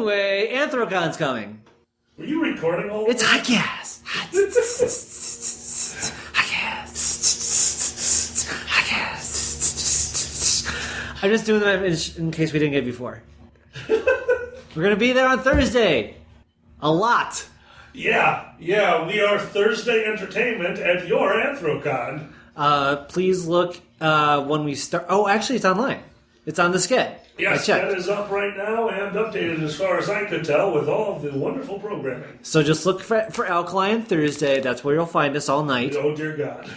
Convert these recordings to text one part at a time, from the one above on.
Anyway, Anthrocon's coming. Were you recording all of It's that? Hicast. I'm just doing that in case we didn't get it before. We're going to be there on Thursday. A lot. Yeah, we are Thursday Entertainment at your Anthrocon. Please look when we start. Oh, actually, it's online. It's on the sked. Yes, that is up right now and updated as far as I could tell with all of the wonderful programming. So just look for Alkali on Thursday. That's where you'll find us all night. Oh, dear God.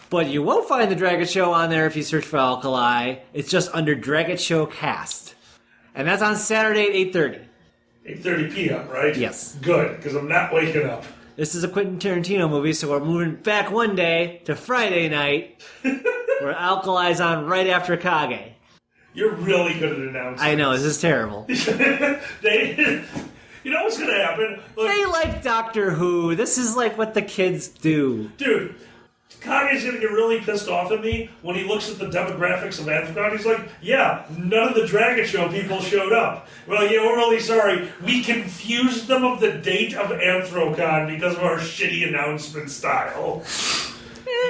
But you won't find the Dragon Show on there if you search for Alkali. It's just under Dragon Show Cast. And that's on Saturday at 8:30. 8:30 p.m., right? Yes. Good, because I'm not waking up. This is a Quentin Tarantino movie, so we're moving back one day to Friday night, where Alkali's on right after Kage. You're really good at announcing. I know, this is terrible. You know what's going to happen? Look, They like Doctor Who. This is like what the kids do. dude, Kage's going to get really pissed off at me when he looks at the demographics of Anthrocon. He's like, yeah, none of the Dragon Show people showed up. Well, yeah, we're really sorry. We confused them of the date of Anthrocon because of our shitty announcement style.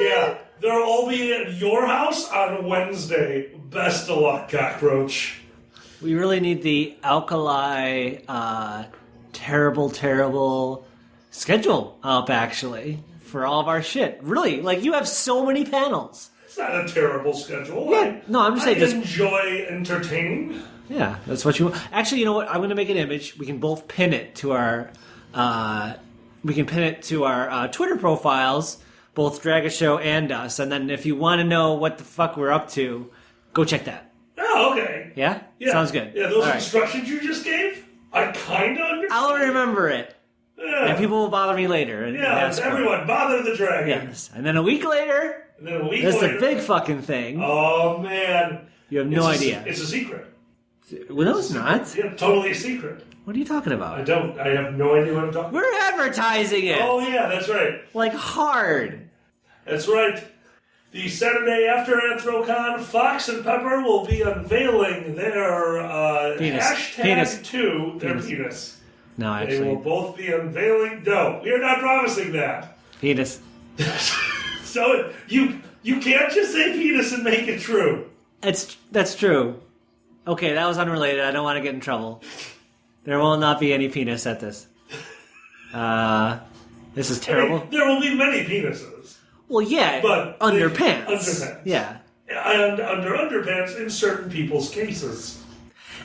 Yeah, they'll all be at your house on Wednesday. Best of luck, Cockroach. We really need the Alkali terrible schedule up, actually, for all of our shit. Really, like, you have so many panels. It's not a terrible schedule. Yeah, no, I'm just saying, just enjoy entertaining. Yeah, that's what you want. Actually, you know what? I'm going to make an image. We can both pin it to our Twitter profiles, both Dragon Show and us. And then if you want to know what the fuck we're up to, go check that. Oh, okay. Yeah? Sounds good. Yeah, those All right. instructions you just gave, I kind of understand. I'll remember it. Yeah. And people will bother me later. And that's everyone, fun. bother the dragon. Yes. And then a week later, there's later, the big fucking thing. Oh, man. You have no idea. It's a secret. Well, no, it's not. Yeah, totally a secret. What are you talking about? I have no idea what I'm talking about. We're advertising it. Oh, yeah, that's right. Like, hard. That's right. The Saturday after Anthrocon, Fox and Pepper will be unveiling their hashtag to their penis. No, actually. They will both be unveiling. No, we are not promising that. Penis. So you can't just say penis and make it true. That's true. Okay, that was unrelated. I don't want to get in trouble. There will not be any penis at this. This is terrible. I mean, there will be many penises. Well, yeah, but underpants. Underpants. Yeah. And under underpants in certain people's cases.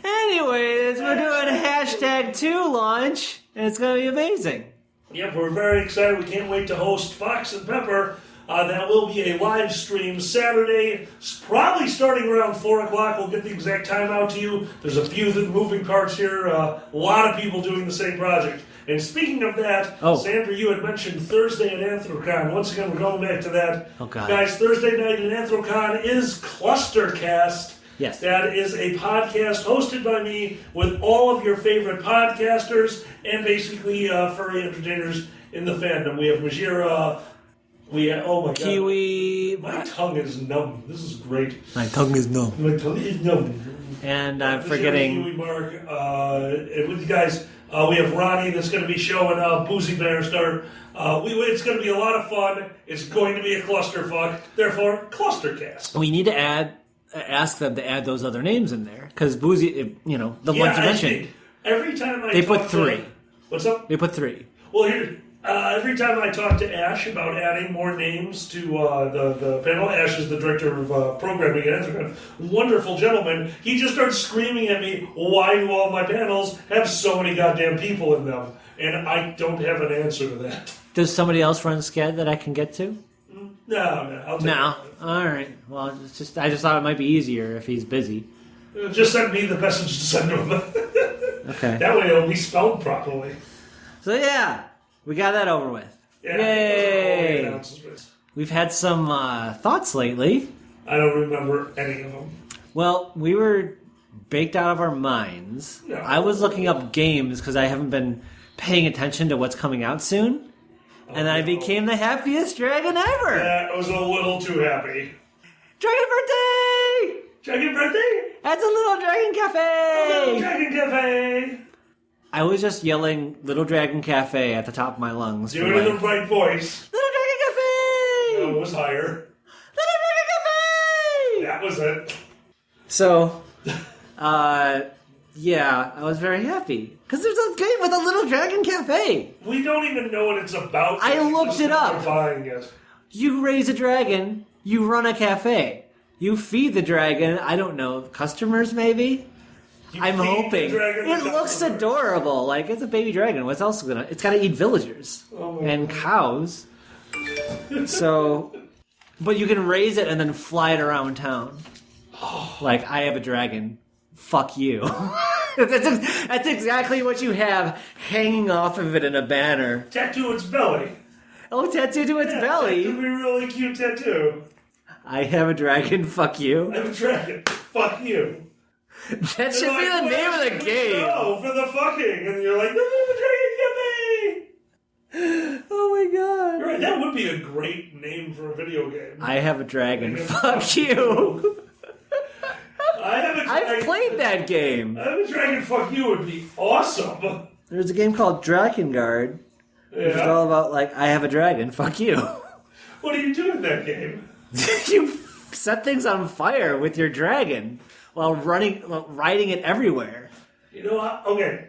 Anyways, we're doing a hashtag 2 launch, and it's going to be amazing. Yep, we're very excited. We can't wait to host Fox and Pepper. That will be a live stream Saturday, probably starting around 4 o'clock. We'll get the exact time out to you. There's a few moving parts here. A lot of people doing the same project. And speaking of that, Sandra, you had mentioned Thursday at Anthrocon. Once again, we're going back to that. Oh, God. Guys, Thursday night at Anthrocon is Clustercast. Yes. That is a podcast hosted by me with all of your favorite podcasters and basically furry entertainers in the fandom. We have Majira. Oh my Kiwi. God. My tongue is numb. This is great. My tongue is numb. My tongue is numb. And I'm forgetting. Kiwi, Mark. And with you guys, we have Ronnie that's going to be showing Boozy Bannister. It's going to be a lot of fun. It's going to be a clusterfuck. Therefore, Clustercast. We need to ask them to add those other names in there. Because Boozy, the ones you mentioned. Every time they put 3. What's up? They put 3. Well, here. Every time I talk to Ash about adding more names to the panel, Ash is the director of programming at Anthrocon, wonderful gentleman, he just starts screaming at me, why do all my panels have so many goddamn people in them? And I don't have an answer to that. Does somebody else run Sked that I can get to? No, I'll take it. All right. Well, I just thought it might be easier if he's busy. Just send me the message to send to him. Okay. That way it'll be spelled properly. So, yeah. We got that over with. Yeah, yay! We've had some thoughts lately. I don't remember any of them. Well, we were baked out of our minds. No. I was looking up games because I haven't been paying attention to what's coming out soon. And I became the happiest dragon ever. That was a little too happy. Dragon birthday! Dragon birthday? At the Little Dragon Cafe! A Little Dragon Cafe! I was just yelling Little Dragon Cafe at the top of my lungs. Do it in the right voice. Little Dragon Cafe! No, it was higher. Little Dragon Cafe! That was it. So, yeah, I was very happy. Because there's a game with a Little Dragon Cafe. We don't even know what it's about. I looked it up. We're buying it. You raise a dragon, you run a cafe. You feed the dragon, I don't know, customers maybe? I'm hoping. It looks adorable. Like, it's a baby dragon. What's else gonna... It's gotta eat villagers. And cows. So... But you can raise it and then fly it around town. Like, I have a dragon. Fuck you. That's exactly what you have hanging off of it in a banner. Tattoo its belly. Oh, tattoo to its belly. That would be a really cute tattoo. I have a dragon. Fuck you. I have a dragon. Fuck you. That should be the name of the game. Oh, for the fucking. And you're like, I have a dragon cafe. Oh my god. You're right, that would be a great name for a video game. I have a dragon. Fuck you. I've played that game. I have a dragon. Fuck you would be awesome. There's a game called Drakengard. Which is all about, like, I have a dragon. Fuck you. What do you do in that game? You set things on fire with your dragon while riding it everywhere. You know what? Okay.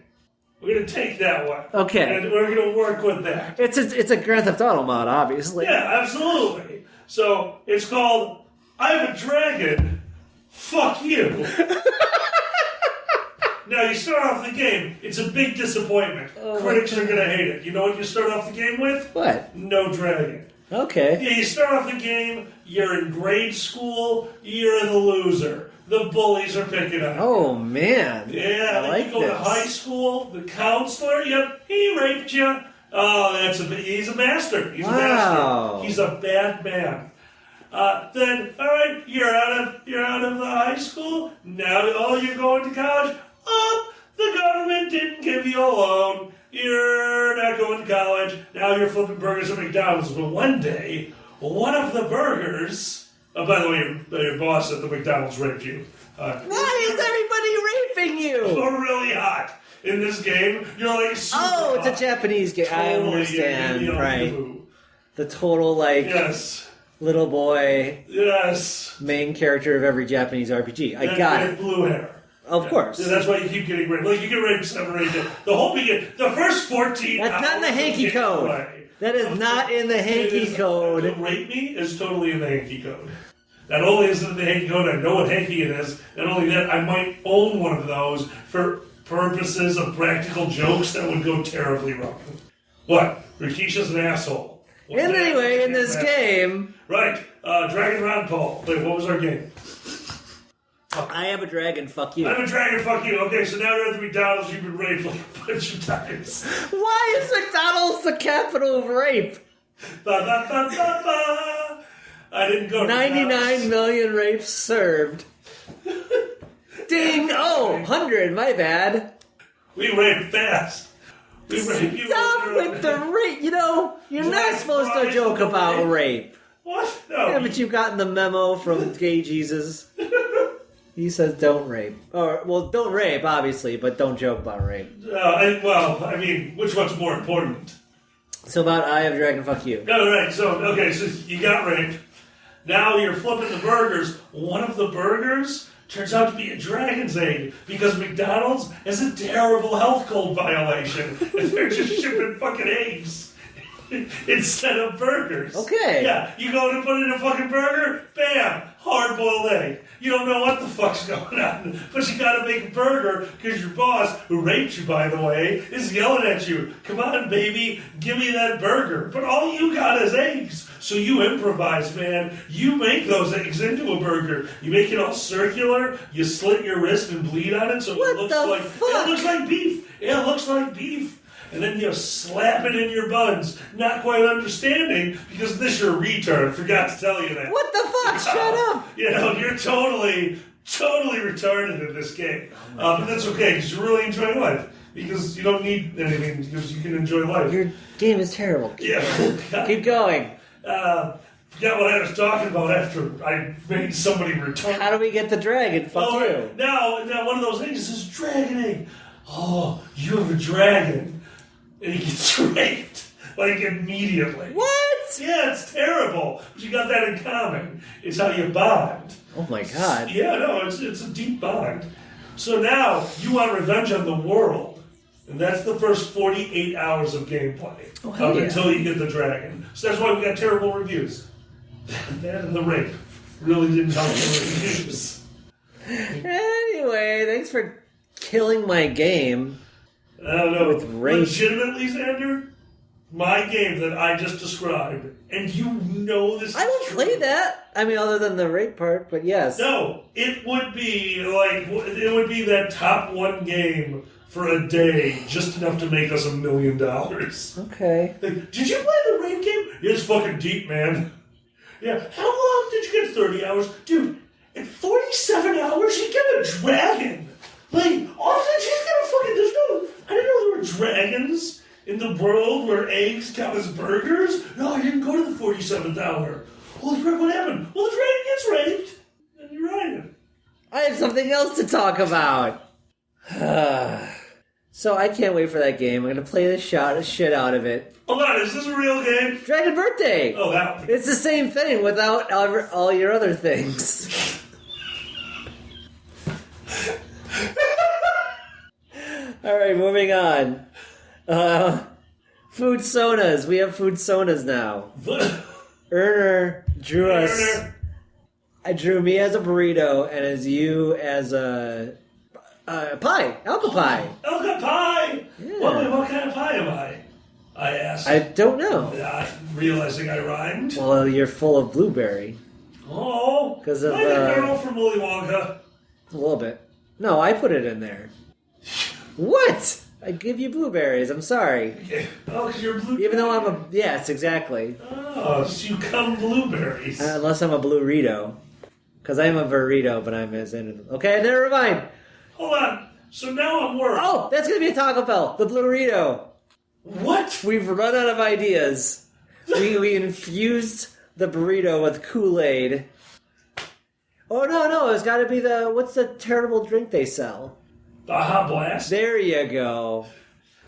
We're going to take that one. Okay. And we're going to work with that. It's a Grand Theft Auto mod, obviously. Yeah, absolutely. So, it's called I Have a Dragon. Fuck you. Now, you start off the game, it's a big disappointment. Critics are going to hate it. You know what you start off the game with? What? No dragon. Okay. Yeah, you start off the game, you're in grade school, you're the loser. The bullies are picking on you. Oh, man. Yeah, I like you go this. to high school, the counselor, yep, he raped you. Oh, he's a bastard. He's a bastard. He's a bad man. Then, all right, you're out of the high school. Now, you're going to college. Oh, the government didn't give you a loan. You're not going to college. Now you're flipping burgers at McDonald's. But one day, one of the burgers... Oh, by the way, your boss at the McDonald's raped you. Why is everybody raping you? You're really hot. In this game, you're like super hot. It's a Japanese game. I understand, right. The total, like... Yes. Little boy... Yes. Main character of every Japanese RPG. I got it. Blue hair. Of course. Yeah, that's why you keep getting raped. Like, you get raped 7 or 8 days. The whole beginning, the first 14 That's not in the Hanky Code. That is not in the Hanky Code. Rape me is totally in the Hanky Code. Not only is it in the Hanky Code, I know what Hanky it is. Not only that, I might own one of those for purposes of practical jokes that would go terribly wrong. What? Rikisha's an asshole. And anyway, in this game... Right. Dragon Ron Paul. Wait, what was our game? I have a dragon, fuck you. I have a dragon, fuck you. Okay, so now you're at the McDonald's, you've been raped like a bunch of times. Why is McDonald's the capital of rape? Ba, ba, ba, ba, ba. I didn't go to 99 million rapes served. Ding! Oh, 100, my bad. We rape fast. We rape you. Stop with the rape. You know, you're not supposed to joke about rape. What? No. Haven't you gotten the memo from Gay Jesus? He says don't rape. Well, don't rape, obviously, but don't joke about rape. I mean, which one's more important? So about I have dragon, fuck you. No, right. So you got raped. Now you're flipping the burgers. One of the burgers turns out to be a dragon's egg because McDonald's has a terrible health code violation. And they're just shipping fucking eggs instead of burgers. Okay. Yeah, you go to put in a fucking burger, bam, hard-boiled egg. You don't know what the fuck's going on, but you gotta make a burger because your boss, who raped you, by the way, is yelling at you. Come on, baby, give me that burger. But all you got is eggs. So you improvise, man. You make those eggs into a burger. You make it all circular. You slit your wrist and bleed on it, so what it looks like fuck? It looks like beef. It looks like beef. And then you slap it in your buns, not quite understanding, because this your retard. Forgot to tell you that. What the fuck? Shut up! You know, you're totally retarded in this game. But that's okay, because you're really enjoying life. Because you don't need anything, because you can enjoy life. Your game is terrible. Yeah. Keep going. Forgot what I was talking about after I made somebody retarded. How do we get the dragon? Fuck you. Now one of those eggs is dragon egg. oh, you have a dragon. And he gets raped, like, immediately. What? Yeah, it's terrible. But you got that in common. It's how you bond. Oh my god. Yeah, no, it's a deep bond. So now, you want revenge on the world. And that's the first 48 hours of gameplay. Oh, Until you get the dragon. So that's why we got terrible reviews. That and the rape really didn't help the reviews. Anyway, thanks for killing my game. I don't know. With rape. Legitimately, Xander, my game that I just described, and you know this. I don't play that. I mean, other than the rape part, but yes. No, it would be that top one game for a day, just enough to make us $1 million. Okay. Like, did you play the rape game? It's fucking deep, man. Yeah. How long did you get? 30 hours, dude. In 47 hours, you get a dragon. Like, all of a sudden, she's gonna fucking. I didn't know there were dragons in the world where eggs count as burgers. No, I didn't go to the 47th hour. Holy crap, what happened? Well, the dragon gets raped. And you're right. I have something else to talk about. So I can't wait for that game. I'm gonna play the shit out of it. Hold on, is this a real game? Dragon Birthday! Oh, that one. It's the same thing without all your other things. Alright, moving on. Food sonas. We have food sonas now. Erner drew us. I drew me as a burrito and as you as a pie. Alka pie. Alka pie! Yeah. What kind of pie am I? I asked. I don't know. Realizing I rhymed. Well, you're full of blueberry. Oh. Because of like a girl from Willy Wonka. A little bit. No, I put it in there. What? I give you blueberries. I'm sorry. Okay. Oh, because you're blueberry. Even though I'm a... Yes, exactly. Oh, so you come blueberries. Unless I'm a burrito. Because I'm a burrito, but I'm as in... Okay, never mind. Hold on. So now I'm worried. Oh, that's going to be a Taco Bell. The burrito. What? We've run out of ideas. We infused the burrito with Kool-Aid. Oh, no. It's got to be the... What's the terrible drink they sell? The Hot Blast? There you go.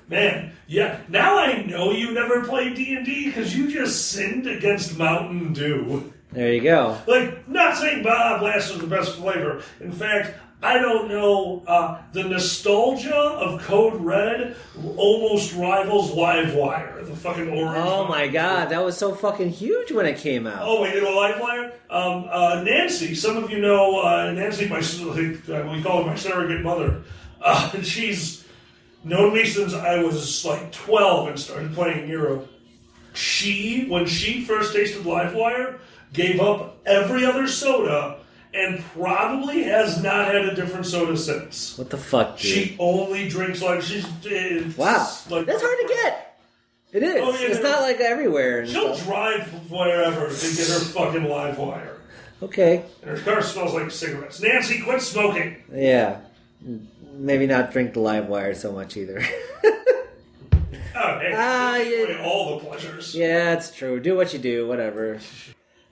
Man, yeah. Now I know you never played D&D because you just sinned against Mountain Dew. There you go. Like, not saying Baja Blast was the best flavor. In fact, I don't know, the nostalgia of Code Red almost rivals Livewire, the fucking orange. Oh my god, that was so fucking huge when it came out. Oh, wait, you know Livewire? Nancy, some of you know Nancy, we call her my surrogate mother. She's known me since I was like 12 and started playing Euro. When she first tasted Livewire, gave up every other soda and probably has not had a different soda since. What the fuck, dude? She only drinks wow. That's hard to get. It is. Oh, yeah, it's not like everywhere. She'll drive wherever to get her fucking Livewire. Okay. And her car smells like cigarettes. Nancy, quit smoking. Yeah. Maybe not drink the Livewire so much either. Oh, hey, all the pleasures. Yeah, it's true. Do what you do, whatever.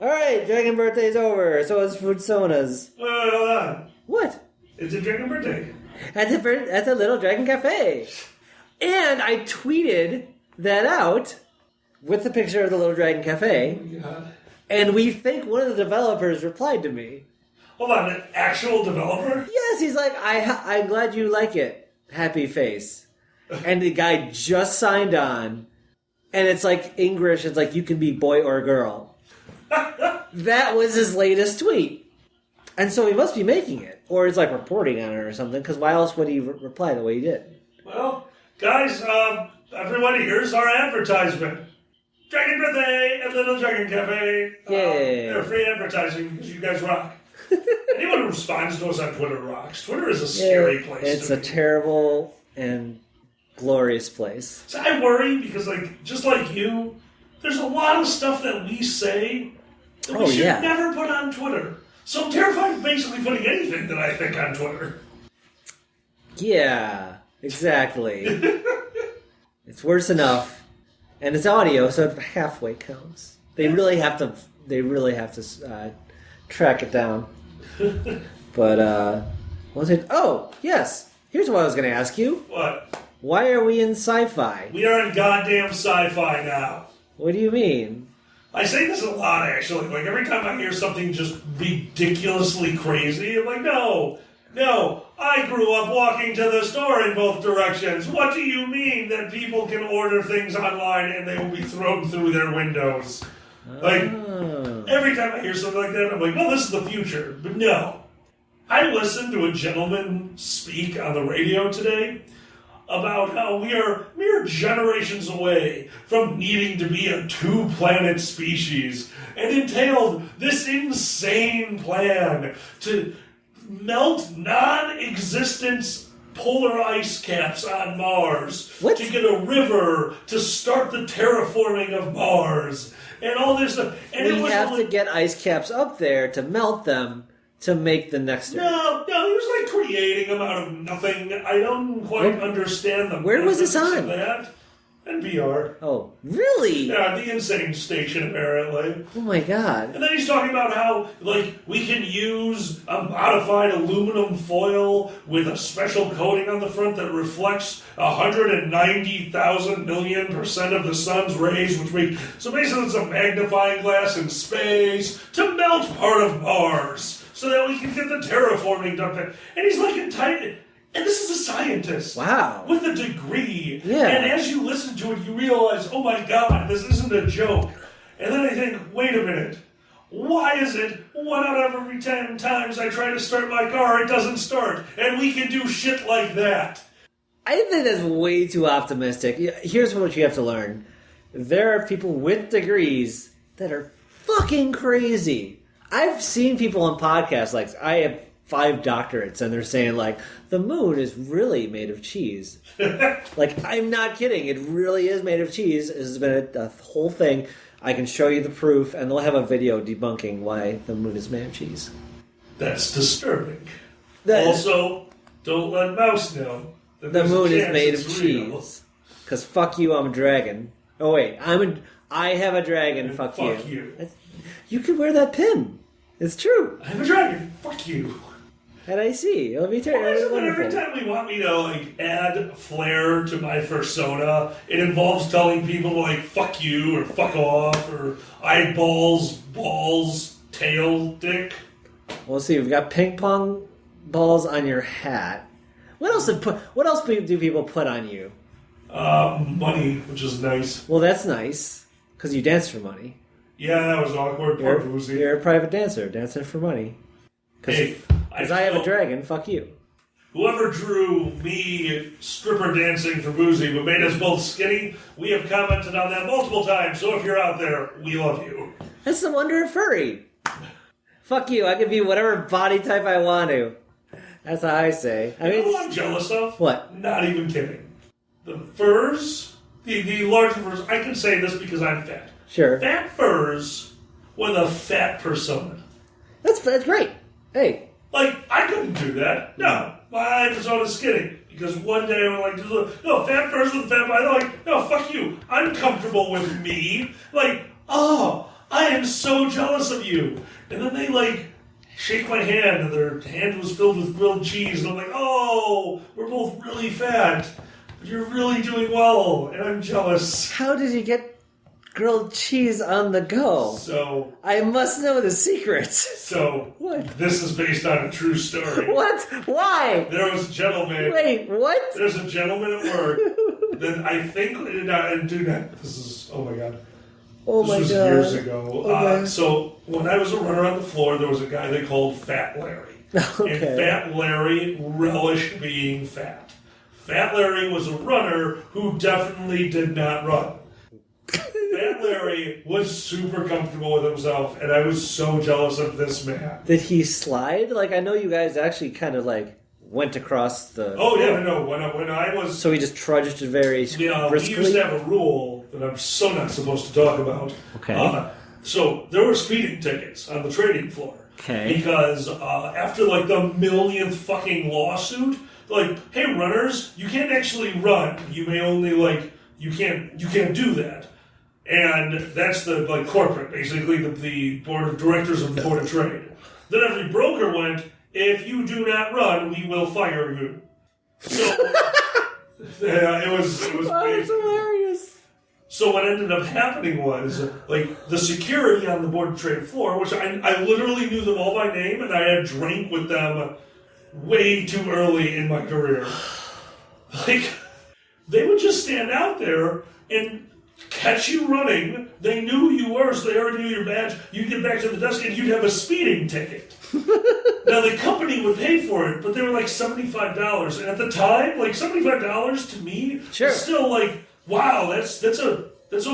Alright, Dragon Birthday's over. So is Food Sonas. Hold on. What? It's a Dragon Birthday. At the Little Dragon Cafe. And I tweeted that out with the picture of the Little Dragon Cafe. Oh my god. And we think one of the developers replied to me. Hold on, an actual developer? Yes, he's like, I'm glad you like it. Happy face. And the guy just signed on. And it's like English, it's like you can be boy or girl. That was his latest tweet. And so he must be making it. Or he's like reporting on it or something, because why else would he reply the way he did? Well, guys, everybody, here's our advertisement. Dragon Birthday at Little Dragon Cafe. Yeah. They're free advertising because you guys rock. Anyone who responds to us on Twitter rocks. Twitter is a scary place. It's a terrible and glorious place. So I worry because, like, just like you, there's a lot of stuff that we say that we should never put on Twitter. So I'm terrified of basically putting anything that I think on Twitter. Yeah, exactly. It's worse enough. And it's audio, so it halfway counts. They really have to track it down. But, what was it? Oh, yes. Here's what I was going to ask you. What? Why are we in Sci-Fi? We are in goddamn Sci-Fi now. What do you mean? I say this a lot, actually. Like, every time I hear something just ridiculously crazy, I'm like, no, I grew up walking to the store in both directions. What do you mean that people can order things online and they will be thrown through their windows? Like, every time I hear something like that, I'm like, well, this is the future. But no. I listened to a gentleman speak on the radio today about how we are mere generations away from needing to be a two-planet species, and entailed this insane plan to melt non-existent polar ice caps on Mars, What? to get a river to start the terraforming of Mars, and all this stuff. And We have to get ice caps up there to melt them to make the next Earth. No, he was like creating them out of nothing. I don't quite understand them. Where was this on? That. NPR. Oh, really? Yeah, the insane station, apparently. Oh my god. And then he's talking about how, like, we can use a modified aluminum foil with a special coating on the front that reflects 190,000 million% of the sun's rays, so basically it's a magnifying glass in space to melt part of Mars so that we can get the terraforming done. And he's like entitled. And this is a scientist. Wow. With a degree. Yeah. And as you listen to it, you realize, oh my God, this isn't a joke. And then I think, wait a minute. Why is it 1 out of every 10 times I try to start my car, it doesn't start? And we can do shit like that. I think that's way too optimistic. Here's what you have to learn. There are people with degrees that are fucking crazy. I've seen people on podcasts, like, I have 5 doctorates, and they're saying, like, the moon is really made of cheese. Like, I'm not kidding. It really is made of cheese. This has been a whole thing. I can show you the proof, and they'll have a video debunking why the moon is made of cheese. That's disturbing. Also, don't let Mouse know that the moon is made of real. cheese. Because fuck you, I'm a dragon. Oh, wait. I have a dragon. And fuck you. You could wear that pin. It's true. I have a dragon. Fuck you. And I see. It'll be Why is it that wonderful. every time we want me to, like, add flair to my persona, it involves telling people, like, fuck you, or fuck off, or eyeballs, balls, tail, dick? We'll see. We've got ping pong balls on your hat. What else do people put on you? Money, which is nice. Well, that's nice. Because you dance for money. Yeah, that was awkward. Poor Boozy. You're a private dancer, dancing for money. Because I have a dragon, fuck you. Whoever drew me stripper dancing for Boozy but made us both skinny, we have commented on that multiple times, so if you're out there, we love you. That's the wonder of furry. Fuck you, I can be whatever body type I want to. That's how I say. I mean, You know what I'm jealous of? What? Not even kidding. The furs, the larger furs, I can say this because I'm fat. Sure. Fat furs with a fat persona. That's great. Hey. Like, I couldn't do that. No. My persona is skinny. Because one day I'm like, no, fat furs with a fat body. They're like, no, fuck you. I'm comfortable with me. Like, oh, I am so jealous of you. And then they, like, shake my hand, and their hand was filled with grilled cheese. And I'm like, oh, we're both really fat. But you're really doing well. And I'm jealous. How did you get grilled cheese on the go? So I must know the secrets. So What? This is based on a true story. What? Why? There was a gentleman. Wait, what? There's a gentleman at work that I think this is, oh my god. Oh this my was god. years ago. Okay. So when I was a runner on the floor, there was a guy they called Fat Larry. Okay. And Fat Larry relished being fat. Fat Larry was a runner who definitely did not run. Fat Larry was super comfortable with himself, and I was so jealous of this man. Did he slide? Like, I know you guys actually kind of, like, went across the... Oh, yeah, no. When I was... So he just trudged very Yeah, briskly? we used to have a rule that I'm so not supposed to talk about. Okay. So there were speeding tickets on the trading floor. Okay. Because after, like, the millionth fucking lawsuit, like, hey, runners, you can't actually run. You may only, like, you can't do that. And that's the, like, corporate, basically, the board of directors of the board of trade. Then every broker went, if you do not run, we will fire you. So, yeah, it was That's hilarious. So what ended up happening was, like, the security on the board and trade floor, which I literally knew them all by name, and I had drank with them way too early in my career. Like, they would just stand out there and catch you running. They knew who you were, so they already knew your badge. You'd get back to the desk, and you'd have a speeding ticket. Now, the company would pay for it, but they were like $75. And at the time, like, $75 to me Sure. was still like, wow, that's a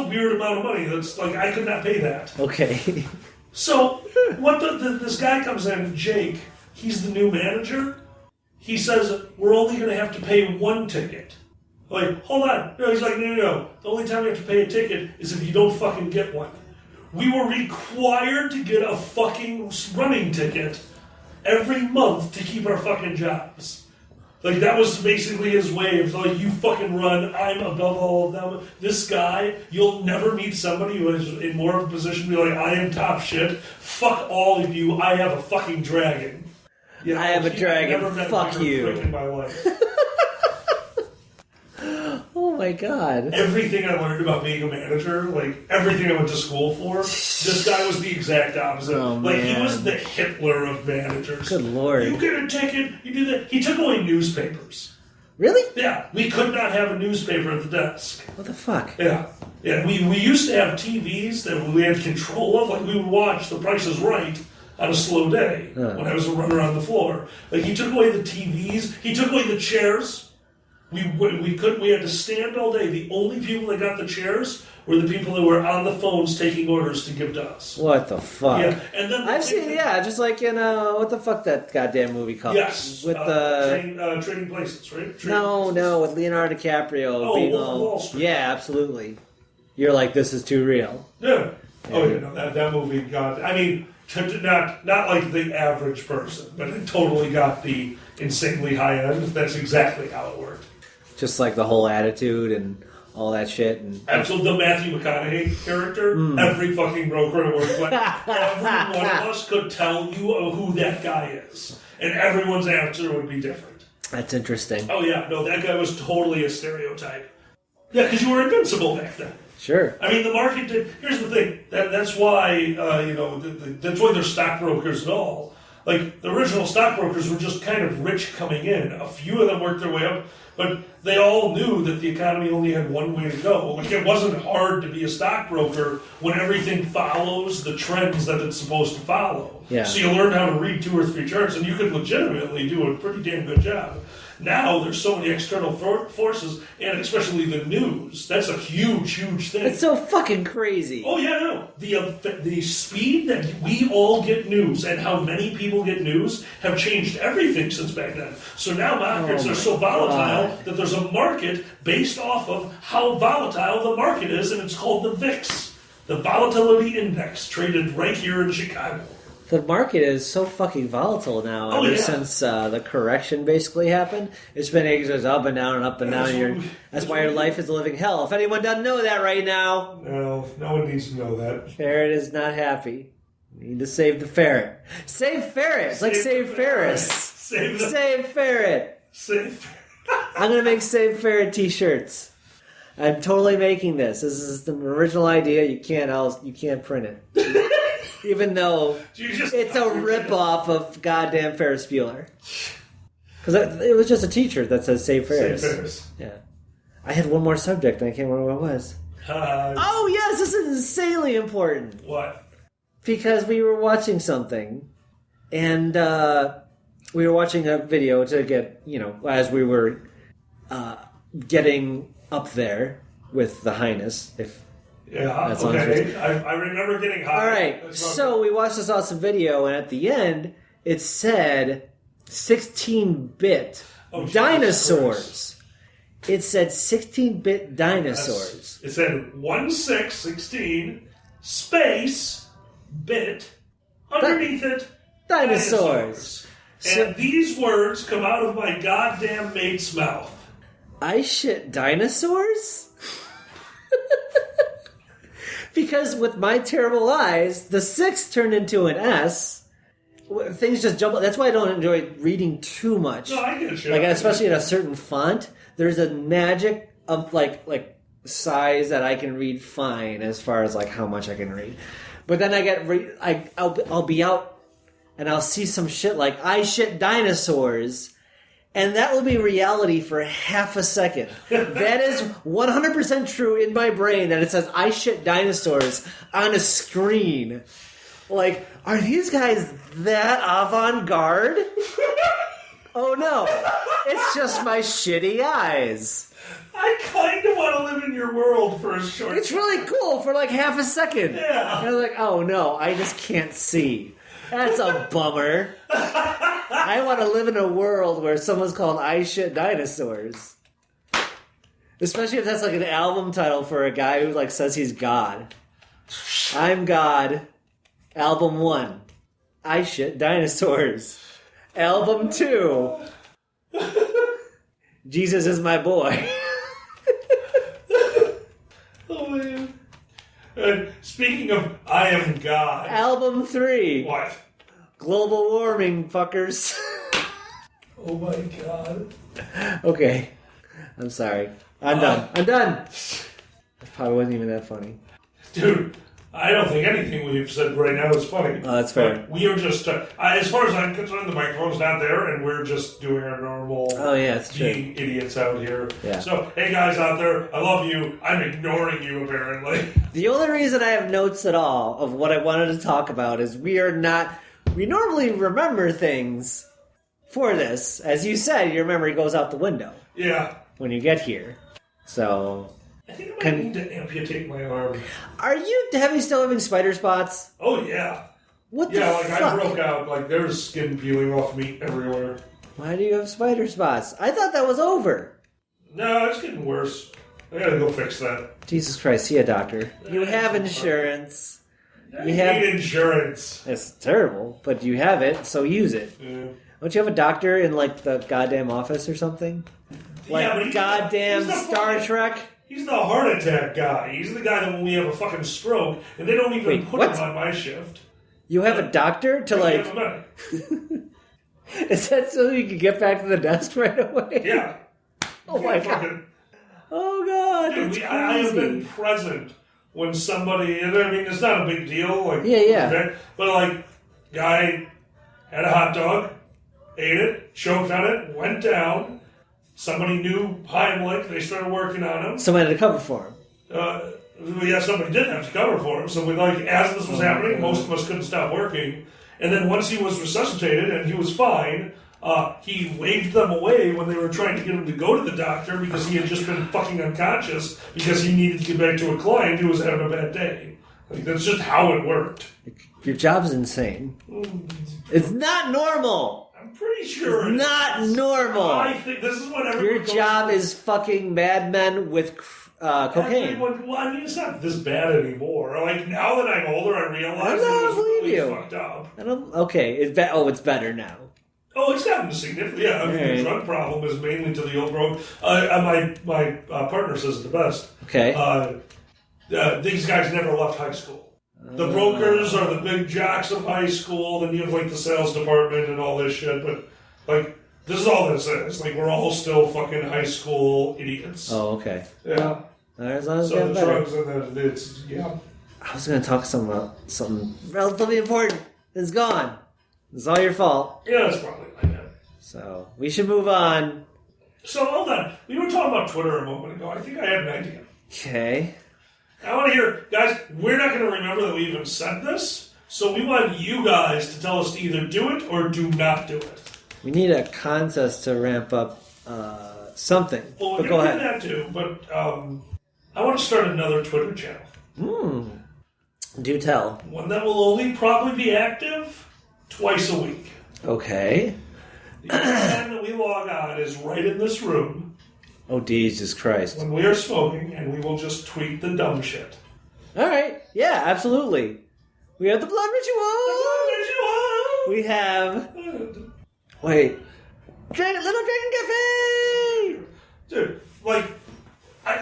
weird amount of money. That's like, I could not pay that. Okay. So, this guy comes in, Jake, he's the new manager. He says, we're only going to have to pay one ticket. Like, hold on. No, he's like, no. The only time you have to pay a ticket is if you don't fucking get one. We were required to get a fucking running ticket every month to keep our fucking jobs. Like, that was basically his way of, like, you fucking run, I'm above all of them. This guy, you'll never meet somebody who is in more of a position to be like, I am top shit. Fuck all of you, I have a fucking dragon. I have a dragon, fuck you. In my life. Oh my god. Everything I learned about being a manager, like, everything I went to school for, this guy was the exact opposite. Oh, like, man. he was the Hitler of managers. Good lord. You get a ticket, you do that. He took away newspapers. Really? Yeah, we could not have a newspaper at the desk. What the fuck? Yeah. We used to have TVs that we had control of. Like, we would watch The Price is Right on a slow day when I was a runner on the floor. Like, he took away the TVs. He took away the chairs. We had to stand all day. The only people that got the chairs were the people that were on the phones taking orders to give to us. What the fuck? Yeah, and then I've seen, just like in, what the fuck that goddamn movie called? Yes. With the... Trading Places, right? No, with Leonardo DiCaprio being Wolf of all... Wall Street. Yeah, absolutely. You're like, this is too real. Yeah. Oh, yeah, no, that movie got... I mean, not like the average person, but it totally got the insanely high end. That's exactly how it worked. Just like the whole attitude and all that shit. And absolutely, the Matthew McConaughey character, every fucking broker I worked with, every one of us could tell you who that guy is. And everyone's answer would be different. That's interesting. Oh, yeah. No, that guy was totally a stereotype. Yeah, because you were invincible back then. Sure. I mean, the market did... Here's the thing. That's why, that's why there's stockbrokers and all. Like, the original stockbrokers were just kind of rich coming in. A few of them worked their way up, but they all knew that the economy only had one way to go. Like, it wasn't hard to be a stockbroker when everything follows the trends that it's supposed to follow. Yeah. So you learn how to read 2 or 3 charts, and you could legitimately do a pretty damn good job. Now, there's so many external forces, and especially the news. That's a huge, huge thing. It's so fucking crazy. Oh, yeah, no. The speed that we all get news and how many people get news have changed everything since back then. So now markets are so volatile that there's a market based off of how volatile the market is, and it's called the VIX, the Volatility Index, traded right here in Chicago. The market is so fucking volatile now. Ever since the correction basically happened, it's been it goes up and down and up and down. That's why your life is a living hell. If anyone doesn't know that right now, no one needs to know that. Ferret is not happy. We need to save the ferret. Save ferret. It's like save Ferris. Save ferret. Save ferret. I'm gonna make save ferret T-shirts. I'm totally making this. This is an original idea. You can't print it. Even though it's a rip-off of goddamn Ferris Bueller. Because it was just a t-shirt that says Save Ferris. Save Ferris. Yeah. I had one more subject and I can't remember what it was. Oh, yes, this is insanely important. What? Because we were watching something, and we were watching a video to get, as we were getting up there with the highness, if... Yeah, okay. I remember getting high. All right, so we watched this awesome video, and at the end, it said 16-bit dinosaurs. It said 16-bit dinosaurs. It said 16 space bit underneath it dinosaurs. And these words come out of my goddamn mate's mouth. I shit dinosaurs? Because with my terrible eyes, the 6 turned into an S, things just jump. That's why I don't enjoy reading too much. No, I get you. Like, especially in a certain font, there's a magic of like size that I can read fine as far as like how much I can read. But then I'll be out and I'll see some shit like I shit dinosaurs. And that will be reality for half a second. That is 100% true in my brain that it says I shit dinosaurs on a screen. Like, are these guys that avant-garde? Oh no, it's just my shitty eyes. I kind of want to live in your world for a short time. It's really cool for like half a second. Yeah. And I was like, oh no, I just can't see. That's a bummer. I want to live in a world where someone's called I Shit Dinosaurs. Especially if that's like an album title for a guy who like says he's God. I'm God. Album 1. I Shit Dinosaurs. Album 2. Jesus is my boy. Oh man. And speaking of I am God. Album 3. What? Global warming, fuckers. Oh my god. Okay. I'm sorry. I'm done. That probably wasn't even that funny. Dude, I don't think anything we've said right now is funny. Oh, that's fair. But we are just, as far as I'm concerned, the microphone's not there, and we're just doing our normal it's true. being idiots out here. Yeah. So, hey guys out there, I love you. I'm ignoring you, apparently. The only reason I have notes at all of what I wanted to talk about is we normally remember things for this. As you said, your memory goes out the window. Yeah. When you get here. So... I think I might need to amputate my arm. Are you still having spider spots? Oh, yeah. What the fuck? fuck? I broke out. Like, there's skin peeling off me everywhere. Why do you have spider spots? I thought that was over. No, it's getting worse. I gotta go fix that. Jesus Christ, see a doctor. You have insurance. I hate insurance. It's terrible, but you have it, so use it. Yeah. Don't you have a doctor in, like, the goddamn office or something? Like, yeah, but goddamn Star Trek? He's the heart attack guy. He's the guy that when we have a fucking stroke, and they don't even put him on my shift. You have a doctor to, like... Is that so you can get back to the desk right away? Yeah. Oh, my God. Oh, God, Dude, that's crazy. I have been present when somebody... I mean, it's not a big deal. Like, yeah. But, like, guy had a hot dog, ate it, choked on it, went down... Somebody knew Heimlich. They started working on him. Somebody had to cover for him. Somebody did have to cover for him. So we as this was happening, most of us couldn't stop working. And then once he was resuscitated and he was fine, he waved them away when they were trying to get him to go to the doctor because he had just been fucking unconscious because he needed to get back to a client who was having a bad day. Like, that's just how it worked. Your job's insane. It's not normal. I'm pretty sure it's not normal. I think this is what everyone Your job is fucking Mad Men with cocaine. Well, I mean, it's not this bad anymore. Like, now that I'm older, I realize it was really fucked up. Okay, it's better now. Oh, it's gotten significant. Yeah, I mean, the drug problem is mainly to the old road. My partner says it the best. Okay. These guys never left high school. The brokers are the big jocks of high school. Then you have, like, the sales department and all this shit. But, like, this is all this is. Like, we're all still fucking high school idiots. Oh, okay. Yeah. As long as so the drugs and it's, yeah. I was going to talk about something relatively important. It's gone. It's all your fault. Yeah, that's probably like that. So, we should move on. So, hold on. We were talking about Twitter a moment ago. I think I had an idea. Okay. I want to hear, guys, we're not going to remember that we even said this, so we want you guys to tell us to either do it or do not do it. We need a contest to ramp up something. Well, but we're go going to ahead. do that too, but I want to start another Twitter channel. Do tell. One that will only probably be active twice a week. Okay. The only time that we log on is right in this room. Oh, Jesus Christ. When we are smoking, and we will just tweet the dumb shit. All right. Yeah, absolutely. We have the blood ritual. We have... Wait. Little Dragon Cafe! Dude, like,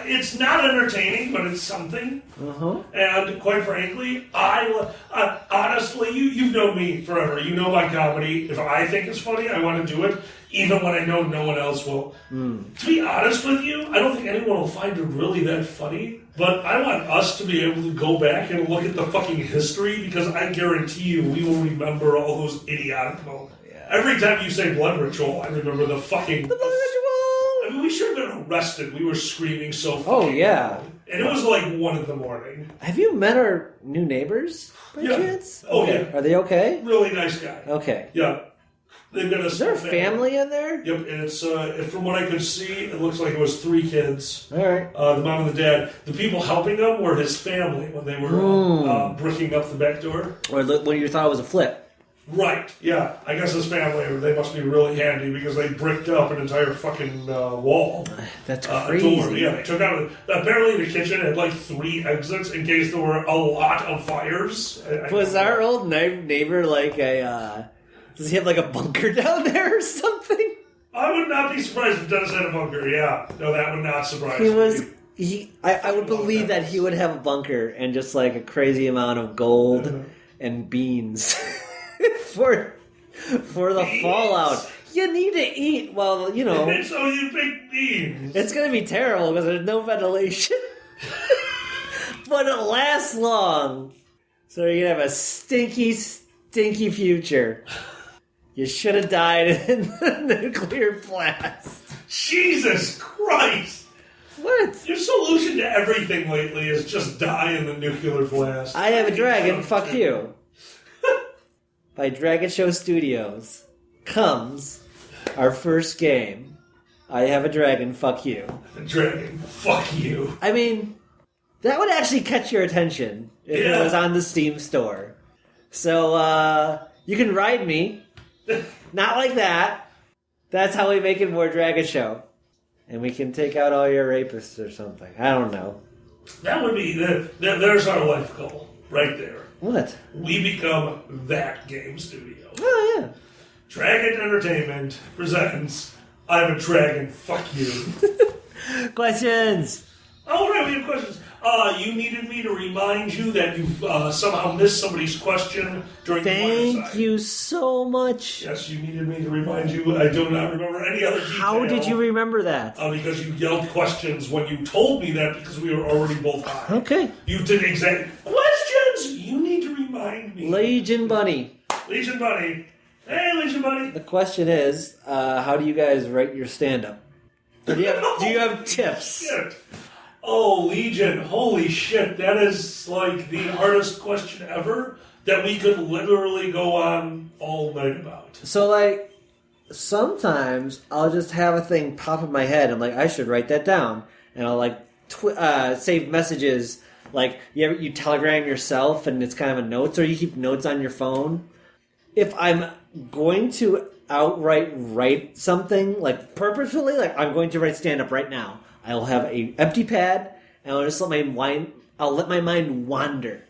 it's not entertaining, but it's something. Uh-huh. And quite frankly, I honestly, you've known me forever. You know my comedy. If I think it's funny, I want to do it, even when I know no one else will. To be honest with you, I don't think anyone will find it really that funny. But I want us to be able to go back and look at the fucking history, because I guarantee you we will remember all those idiotic moments. Yeah. Every time you say blood ritual, I remember the fucking... The blood ritual! I mean, we should have been arrested. We were screaming so fucking loud. And it was like 1 a.m. Have you met our new neighbors by chance? Oh, okay. yeah. Are they okay? Really nice guy. Okay. Yeah. They've got Is there a family in there? Yep, and it's from what I could see, it looks like it was 3 kids. All right. The mom and the dad. The people helping them were his family when they were bricking up the back door. Or when you thought it was a flip. Right, yeah. I guess his family, they must be really handy because they bricked up an entire fucking wall. That's crazy. Door. Yeah, they took out... Apparently the kitchen had like 3 exits in case there were a lot of fires. Was our old neighbor like a... does he have like a bunker down there or something? I would not be surprised if Dennis had a bunker, yeah. No, that would not surprise me. I would believe that he would have a bunker and just like a crazy amount of gold and beans for the fallout. You need to eat while, you know... And so you pick beans. It's going to be terrible because there's no ventilation. But it lasts long. So you're going to have a stinky future. You should have died in the nuclear blast. Jesus Christ! What? Your solution to everything lately is just die in the nuclear blast. I have a dragon, fuck you. By Dragon Show Studios comes our first game. I have a dragon, fuck you. A dragon, fuck you. I mean, that would actually catch your attention if it was on the Steam store. So, you can ride me. Not like that. That's how we make it more Dragon Show. And we can take out all your rapists or something. I don't know. That would be... There's our life goal. Right there. What? We become that game studio. Oh, yeah. Dragon Entertainment presents I Have a Dragon, Fuck You. Questions! Oh, right, we have questions. You needed me to remind you that you somehow missed somebody's question during the Thank you so much. Yes, you needed me to remind you. I do not remember any other detail. How did you remember that? Because you yelled questions when you told me that because we were already both high. Okay. You did exactly. Questions! You need to remind me. Legion Bunny. Legion Bunny. Hey, Legion Bunny. The question is, how do you guys write your stand-up? Do you have tips? Shit. Oh, Legion, holy shit, that is like the hardest question ever that we could literally go on all night about. So, like, sometimes I'll just have a thing pop in my head. I'm like, I should write that down. And I'll, like, save messages. Like, you telegram yourself and it's kind of a notes, or you keep notes on your phone. If I'm going to outright write something, like, purposefully, like, I'm going to write stand-up right now, I'll have an empty pad, and I'll just let my mind wander.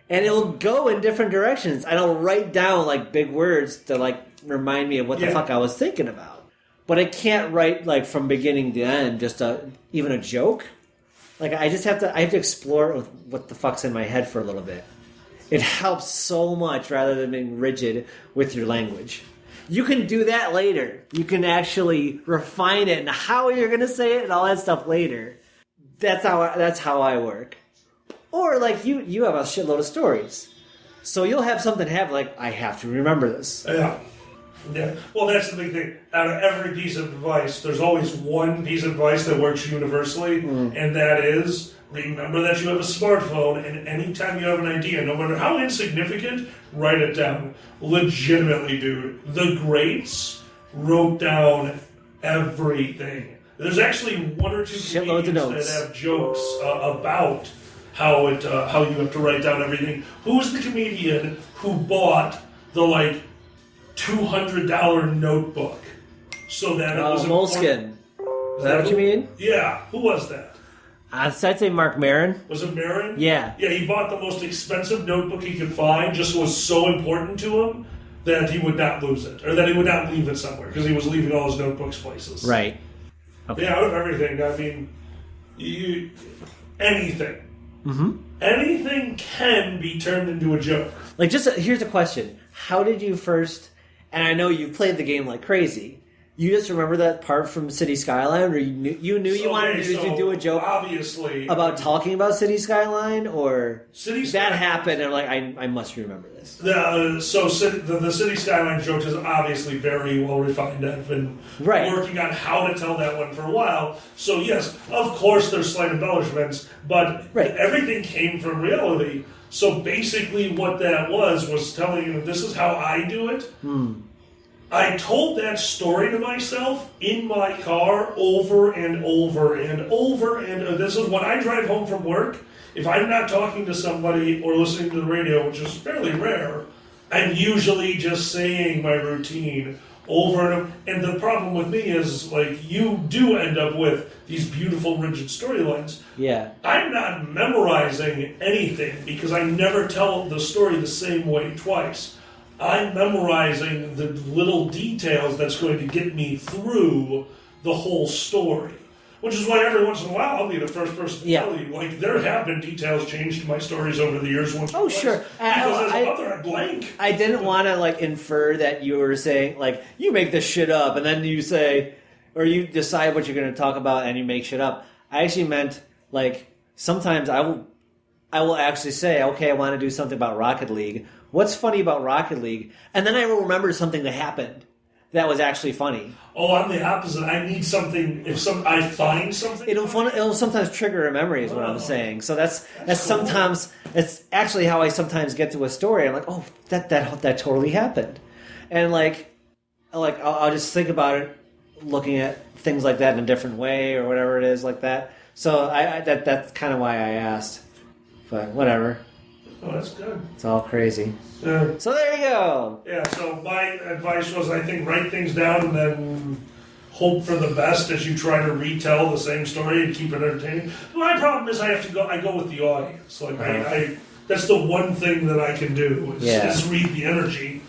And it'll go in different directions. And I'll write down, like, big words to, like, remind me of what the fuck I was thinking about. But I can't write, like, from beginning to end, just even a joke. Like, I have to explore what the fuck's in my head for a little bit. It helps so much rather than being rigid with your language. You can do that later. You can actually refine it and how you're going to say it and all that stuff later. That's how I work. Or, like, you have a shitload of stories. So you'll have something happen, like, I have to remember this. Yeah. Well, that's the big thing. Out of every piece of advice, there's always one piece of advice that works universally, and that is, remember that you have a smartphone, and anytime you have an idea, no matter how insignificant, write it down. Legitimately, dude. The greats wrote down everything. There's actually 1 or 2 comedians that have jokes about how you have to write down everything. Who's the comedian who bought the, like, $200 notebook so that it was Moleskine. Is that what you mean? Yeah. Who was that? I'd say Mark Maron. Was it Maron? Yeah. Yeah, he bought the most expensive notebook he could find, just was so important to him that he would not lose it, or that he would not leave it somewhere, because he was leaving all his notebooks places. Right. Okay. Yeah, out of everything, I mean, anything. Mm-hmm. Anything can be turned into a joke. Like, here's a question. How did you first... And I know you've played the game like crazy. You just remember that part from City Skyline, or you knew you wanted to do a joke obviously about talking about City Skyline, or that happened and I'm like, I must remember this. The City Skyline joke is obviously very well refined. I've been working on how to tell that one for a while. So yes, of course there's slight embellishments, but everything came from reality. So basically what that was telling you, this is how I do it. I told that story to myself in my car over and over and over, and this is when I drive home from work. If I'm not talking to somebody or listening to the radio, which is fairly rare, I'm usually just saying my routine over and over. And the problem with me is, like, you do end up with these beautiful, rigid storylines. Yeah. I'm not memorizing anything because I never tell the story the same way twice. I'm memorizing the little details that's going to get me through the whole story. Which is why every once in a while I'll be the first person to tell you. Like, there have been details changed in my stories over the years. Sure. Because as a mother, I blank. I didn't want to, like, infer that you were saying, like, you make this shit up, and then you say, or you decide what you're going to talk about and you make shit up. I actually meant, like, sometimes I will actually say, okay, I want to do something about Rocket League. What's funny about Rocket League? And then I will remember something that happened that was actually funny. Oh, I'm the opposite. I need something. I find something, it'll sometimes trigger a memory, is what I'm saying. So that's cool. Sometimes it's actually how I sometimes get to a story. I'm like, oh, that totally happened, and like I'll just think about it, looking at things like that in a different way or whatever it is like that. So that's kind of why I asked, but whatever. Oh, that's good. It's all crazy. So there you go. Yeah, so my advice was, I think, write things down and then hope for the best as you try to retell the same story and keep it entertaining. My problem is I go with the audience. Like, I that's the one thing that I can do is read the energy.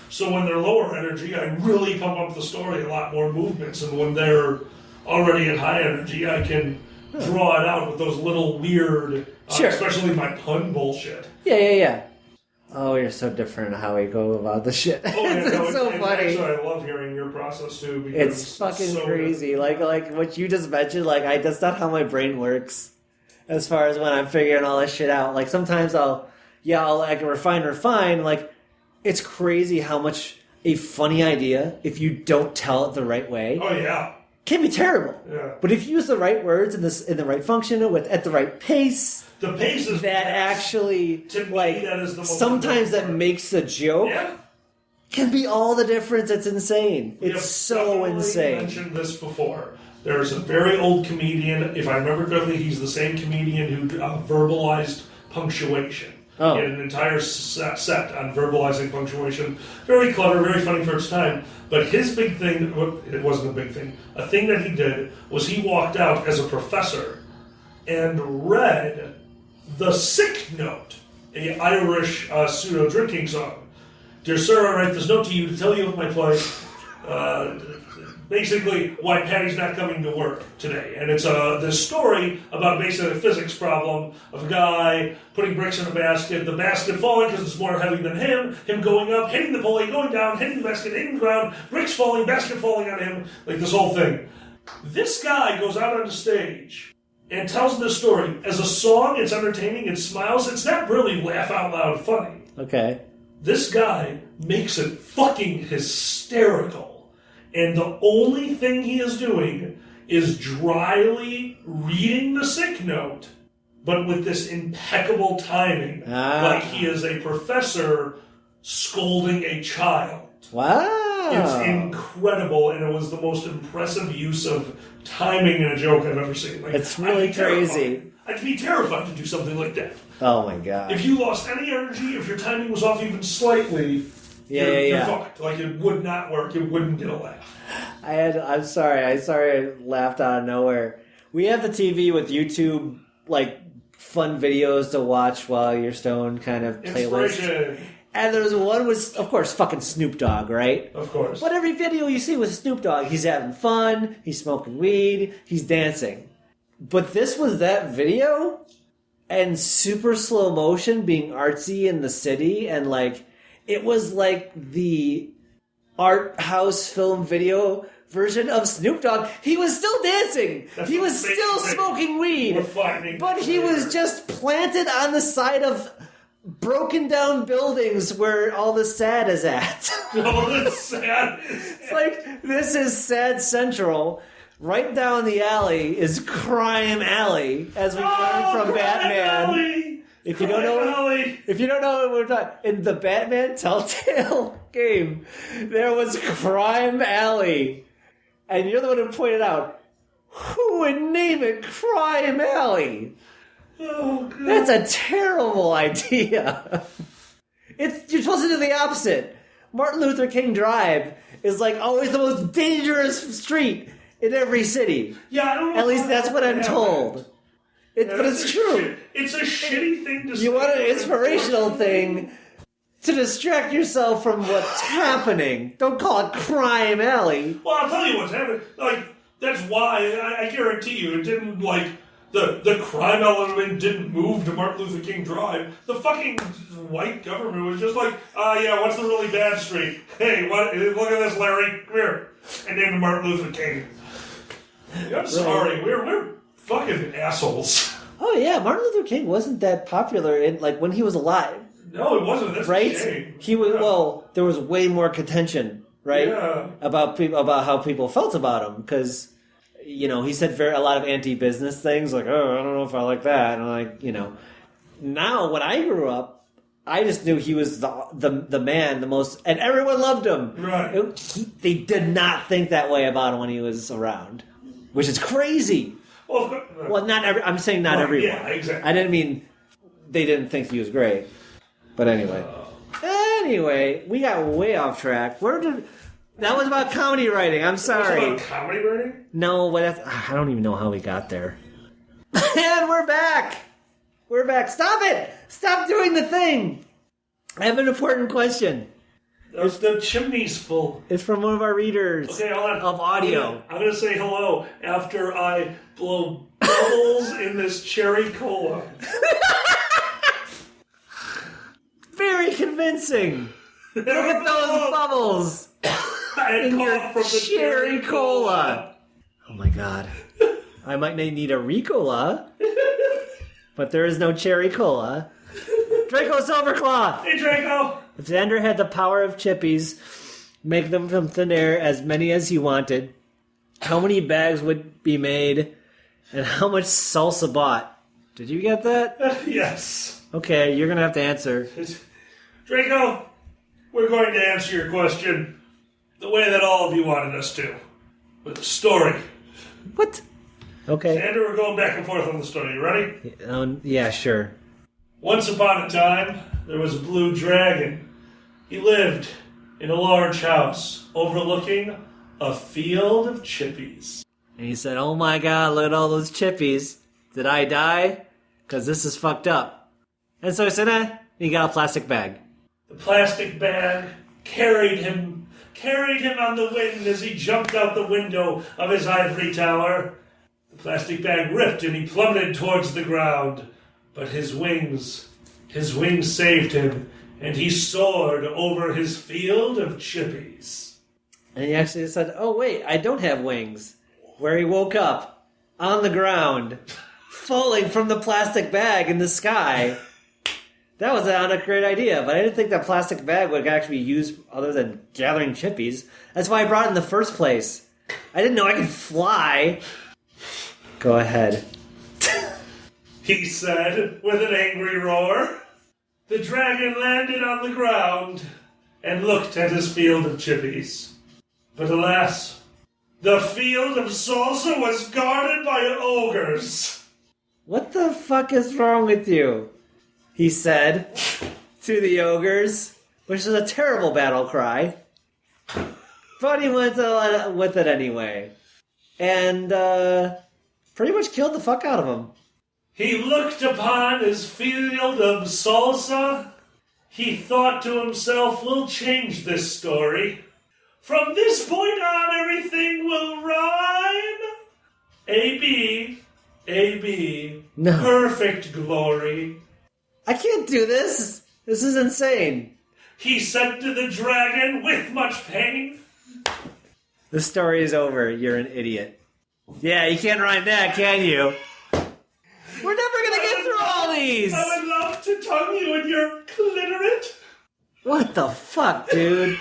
So when they're lower energy, I really pump up the story, a lot more movements. And when they're already at high energy, I can draw it out with those little weird, especially my pun bullshit. Yeah. Oh, you're so different in how we go about the shit. Oh, yeah, it's so funny. Actually, I love hearing your process too. Because it's fucking so crazy. Like what you just mentioned. Like that's not how my brain works. As far as when I'm figuring all this shit out. Like sometimes I'll like refine. Like it's crazy how much a funny idea, if you don't tell it the right way. Oh yeah. Can be terrible. Yeah. But if you use the right words in the right function at the right pace. The pace is that actually, to me, like, that is the most sometimes that makes a joke can be all the difference. It's insane. It's so insane. I mentioned this before. There's a very old comedian, if I remember correctly, he's the same comedian who verbalized punctuation. Oh. He had an entire set on verbalizing punctuation. Very clever, very funny for its time. But his big thing, it wasn't a big thing, a thing that he did was he walked out as a professor and read The Sick Note, an Irish pseudo-drinking song. Dear sir, I write this note to you to tell you of my plight. Basically, why Patty's not coming to work today. And it's this story about basically a physics problem of a guy putting bricks in a basket, the basket falling because it's more heavy than him going up, hitting the pulley, going down, hitting the basket, hitting the ground, bricks falling, basket falling on him, like this whole thing. This guy goes out on the stage and tells this story. As a song, it's entertaining, it smiles, it's not really laugh out loud funny. Okay. This guy makes it fucking hysterical. And the only thing he is doing is dryly reading the sick note, but with this impeccable timing. Like he is a professor scolding a child. Wow. It's incredible, and it was the most impressive use of timing in a joke I've ever seen. Like, it's really crazy. I'd be terrified to do something like that. Oh my god. If you lost any energy, if your timing was off even slightly, you're fucked. Like, it would not work. It wouldn't get a laugh. I'm sorry. I laughed out of nowhere. We have the TV with YouTube, like, fun videos to watch while you're stoned kind of playlist. And there's one with, of course, fucking Snoop Dogg, right? Of course. But every video you see with Snoop Dogg, he's having fun, he's smoking weed, he's dancing. But this was that video, and super slow motion being artsy in the city, and like it was like the art house film video version of Snoop Dogg. He was still dancing. He was still smoking weed. But he was just planted on the side of broken down buildings where all the sad is at. All the sad is at. It's like, this is Sad Central. Right down the alley is Crime Alley, as we learned from Batman. Alley. If you don't know what we're talking, in the Batman Telltale game, there was Crime Alley, and you're the one who pointed out, who would name it Crime Alley? Oh, God. That's a terrible idea. You're supposed to do the opposite. Martin Luther King Drive is like always the most dangerous street in every city. Yeah, I don't know. At least that's what I'm told. But it's true. It's a shitty thing to say. You want an inspirational thing to distract yourself from what's happening. Don't call it Crime Alley. Well, I'll tell you what's happening. Like, that's why, I guarantee you, it didn't, like, the crime element didn't move to Martin Luther King Drive. The fucking white government was just like, yeah, what's the really bad street? Hey, look at this, Larry. Come here. And named him Martin Luther King. I'm sorry. We're fucking assholes. Oh yeah, Martin Luther King wasn't that popular in when he was alive. No, it wasn't. That's right. A shame. He was there was way more contention, right? Yeah. About how people felt about him because he said a lot of anti-business things like, oh, I don't know if I like that, and now when I grew up, I just knew he was the man, the most, and everyone loved him. Right. They did not think that way about him when he was around, which is crazy. Well, not every. I'm saying not everyone. Yeah, exactly. I didn't mean they didn't think he was great. But anyway. Anyway, we got way off track. That was about comedy writing. I'm sorry. That was about comedy writing? No, I don't even know how we got there. And we're back. We're back. Stop it. Stop doing the thing. I have an important question. The chimney's full. It's from one of our readers. Okay, hold on. Of audio. I'm going to say hello after I blow bubbles in this cherry cola. Very convincing. Look at those bubbles. And your from the cherry cola. Oh my god. I might need a Ricola. But there is no cherry cola. Draco Silverclaw! Hey, Draco! If Xander had the power of chippies, make them from thin air as many as he wanted, how many bags would be made, and how much salsa bought? Did you get that? Yes. Okay, you're going to have to answer. Draco, we're going to answer your question the way that all of you wanted us to. With a story. What? Okay. Xander, we're going back and forth on the story. You ready? Yeah, sure. Once upon a time, there was a blue dragon. He lived in a large house overlooking a field of chippies. And he said, oh my god, look at all those chippies. Did I die? Because this is fucked up. And so he said, he got a plastic bag. The plastic bag carried him on the wind as he jumped out the window of his ivory tower. The plastic bag ripped and he plummeted towards the ground. But his wings saved him, and he soared over his field of chippies. And he actually said, oh wait, I don't have wings. Where he woke up, on the ground, falling from the plastic bag in the sky. That was not a great idea, but I didn't think that plastic bag would actually be used other than gathering chippies. That's why I brought it in the first place. I didn't know I could fly. Go ahead. He said, with an angry roar. The dragon landed on the ground and looked at his field of chippies. But alas, the field of salsa was guarded by ogres. What the fuck is wrong with you? He said to the ogres, which is a terrible battle cry. But he went with it anyway. And pretty much killed the fuck out of him. He looked upon his field of salsa. He thought to himself, we'll change this story. From this point on, everything will rhyme. A, B, A.B. No. Perfect glory. I can't do this. This is insane. He said to the dragon with much pain. The story is over. You're an idiot. Yeah, you can't rhyme that, can you? We're never gonna get through all these! I would love to tongue you in your clitoris. What the fuck, dude?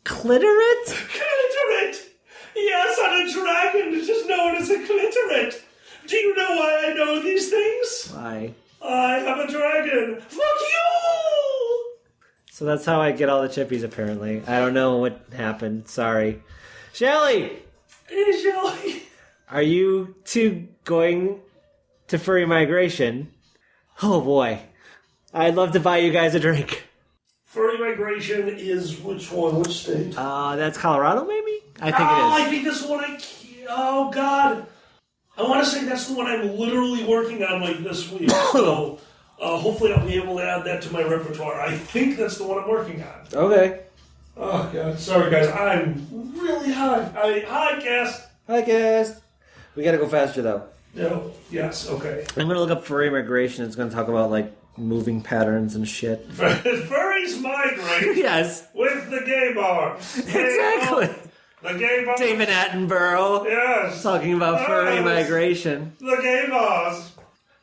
Clitoris? Clitoris! Yes, on a dragon, it is known as a clitoris. Do you know why I know these things? Why? I have a dragon. Fuck you! So that's how I get all the chippies, apparently. I don't know what happened. Sorry. Shelly! Hey, Shelly. Are you two going to furry migration? Oh boy. I'd love to buy you guys a drink. Furry migration is which one? Which state? That's Colorado, maybe? I think it is. I think that's the one oh, God. I want to say that's the one I'm literally working on, like, this week. So, hopefully I'll be able to add that to my repertoire. I think that's the one I'm working on. Okay. Oh, God. Sorry, guys. I'm really high. Hi, Cass. Hi, guys. We gotta go faster, though. No. Yes. Okay. I'm gonna look up furry migration. It's gonna talk about, like, moving patterns and shit. Furries migrate. Yes. With the gay bars. Exactly. The gay bars. David Attenborough. Yes. Talking about furry Yes. migration. The gay bars.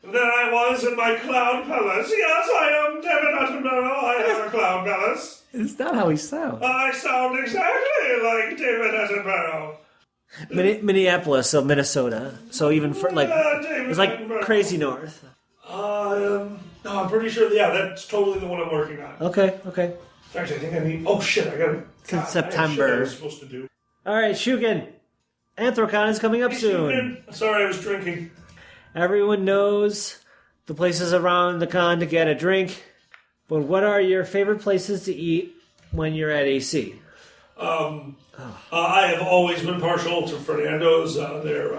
There I was in my cloud palace. Yes, I am David Attenborough. I have a cloud palace. It's not how he sounds. I sound exactly like David Attenborough. Minneapolis, so Minnesota. So even for like, David it's like Attenborough. crazy north. No, I'm pretty sure. Yeah, that's totally the one I'm working on. Okay. In fact, I think I need. Oh shit! I got it. It's September. I was supposed to do. All right, Shukin. Anthrocon is coming up soon. Sorry, I was drinking. Everyone knows the places around the con to get a drink, but what are your favorite places to eat when you're at AC? I have always been partial to Fernando's. Their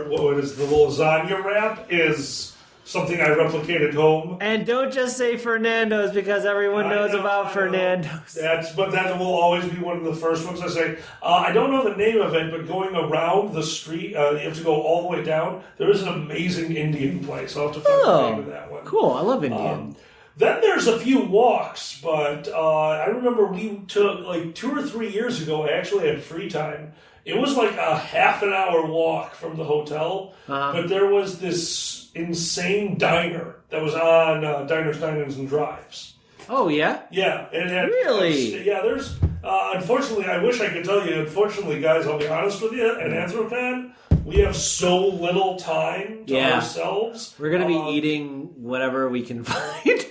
what is the lasagna wrap is something I replicate at home. And don't just say Fernando's because everyone knows about Fernando's. But that will always be one of the first ones I say. I don't know the name of it, but going around the street, you have to go all the way down. There is an amazing Indian place. I'll have to find the name of that one. Cool. I love Indian. Then there's a few walks, but I remember we took, like 2 or 3 years ago, I actually had free time. It was like a half an hour walk from the hotel, but there was this insane diner that was on Diners, Diners, and Drives. Oh, yeah? Yeah. And Really? Yeah, there's... unfortunately, I wish I could tell you. Unfortunately, guys, I'll be honest with you. At Anthropon, we have so little time to ourselves. We're going to be eating whatever we can find.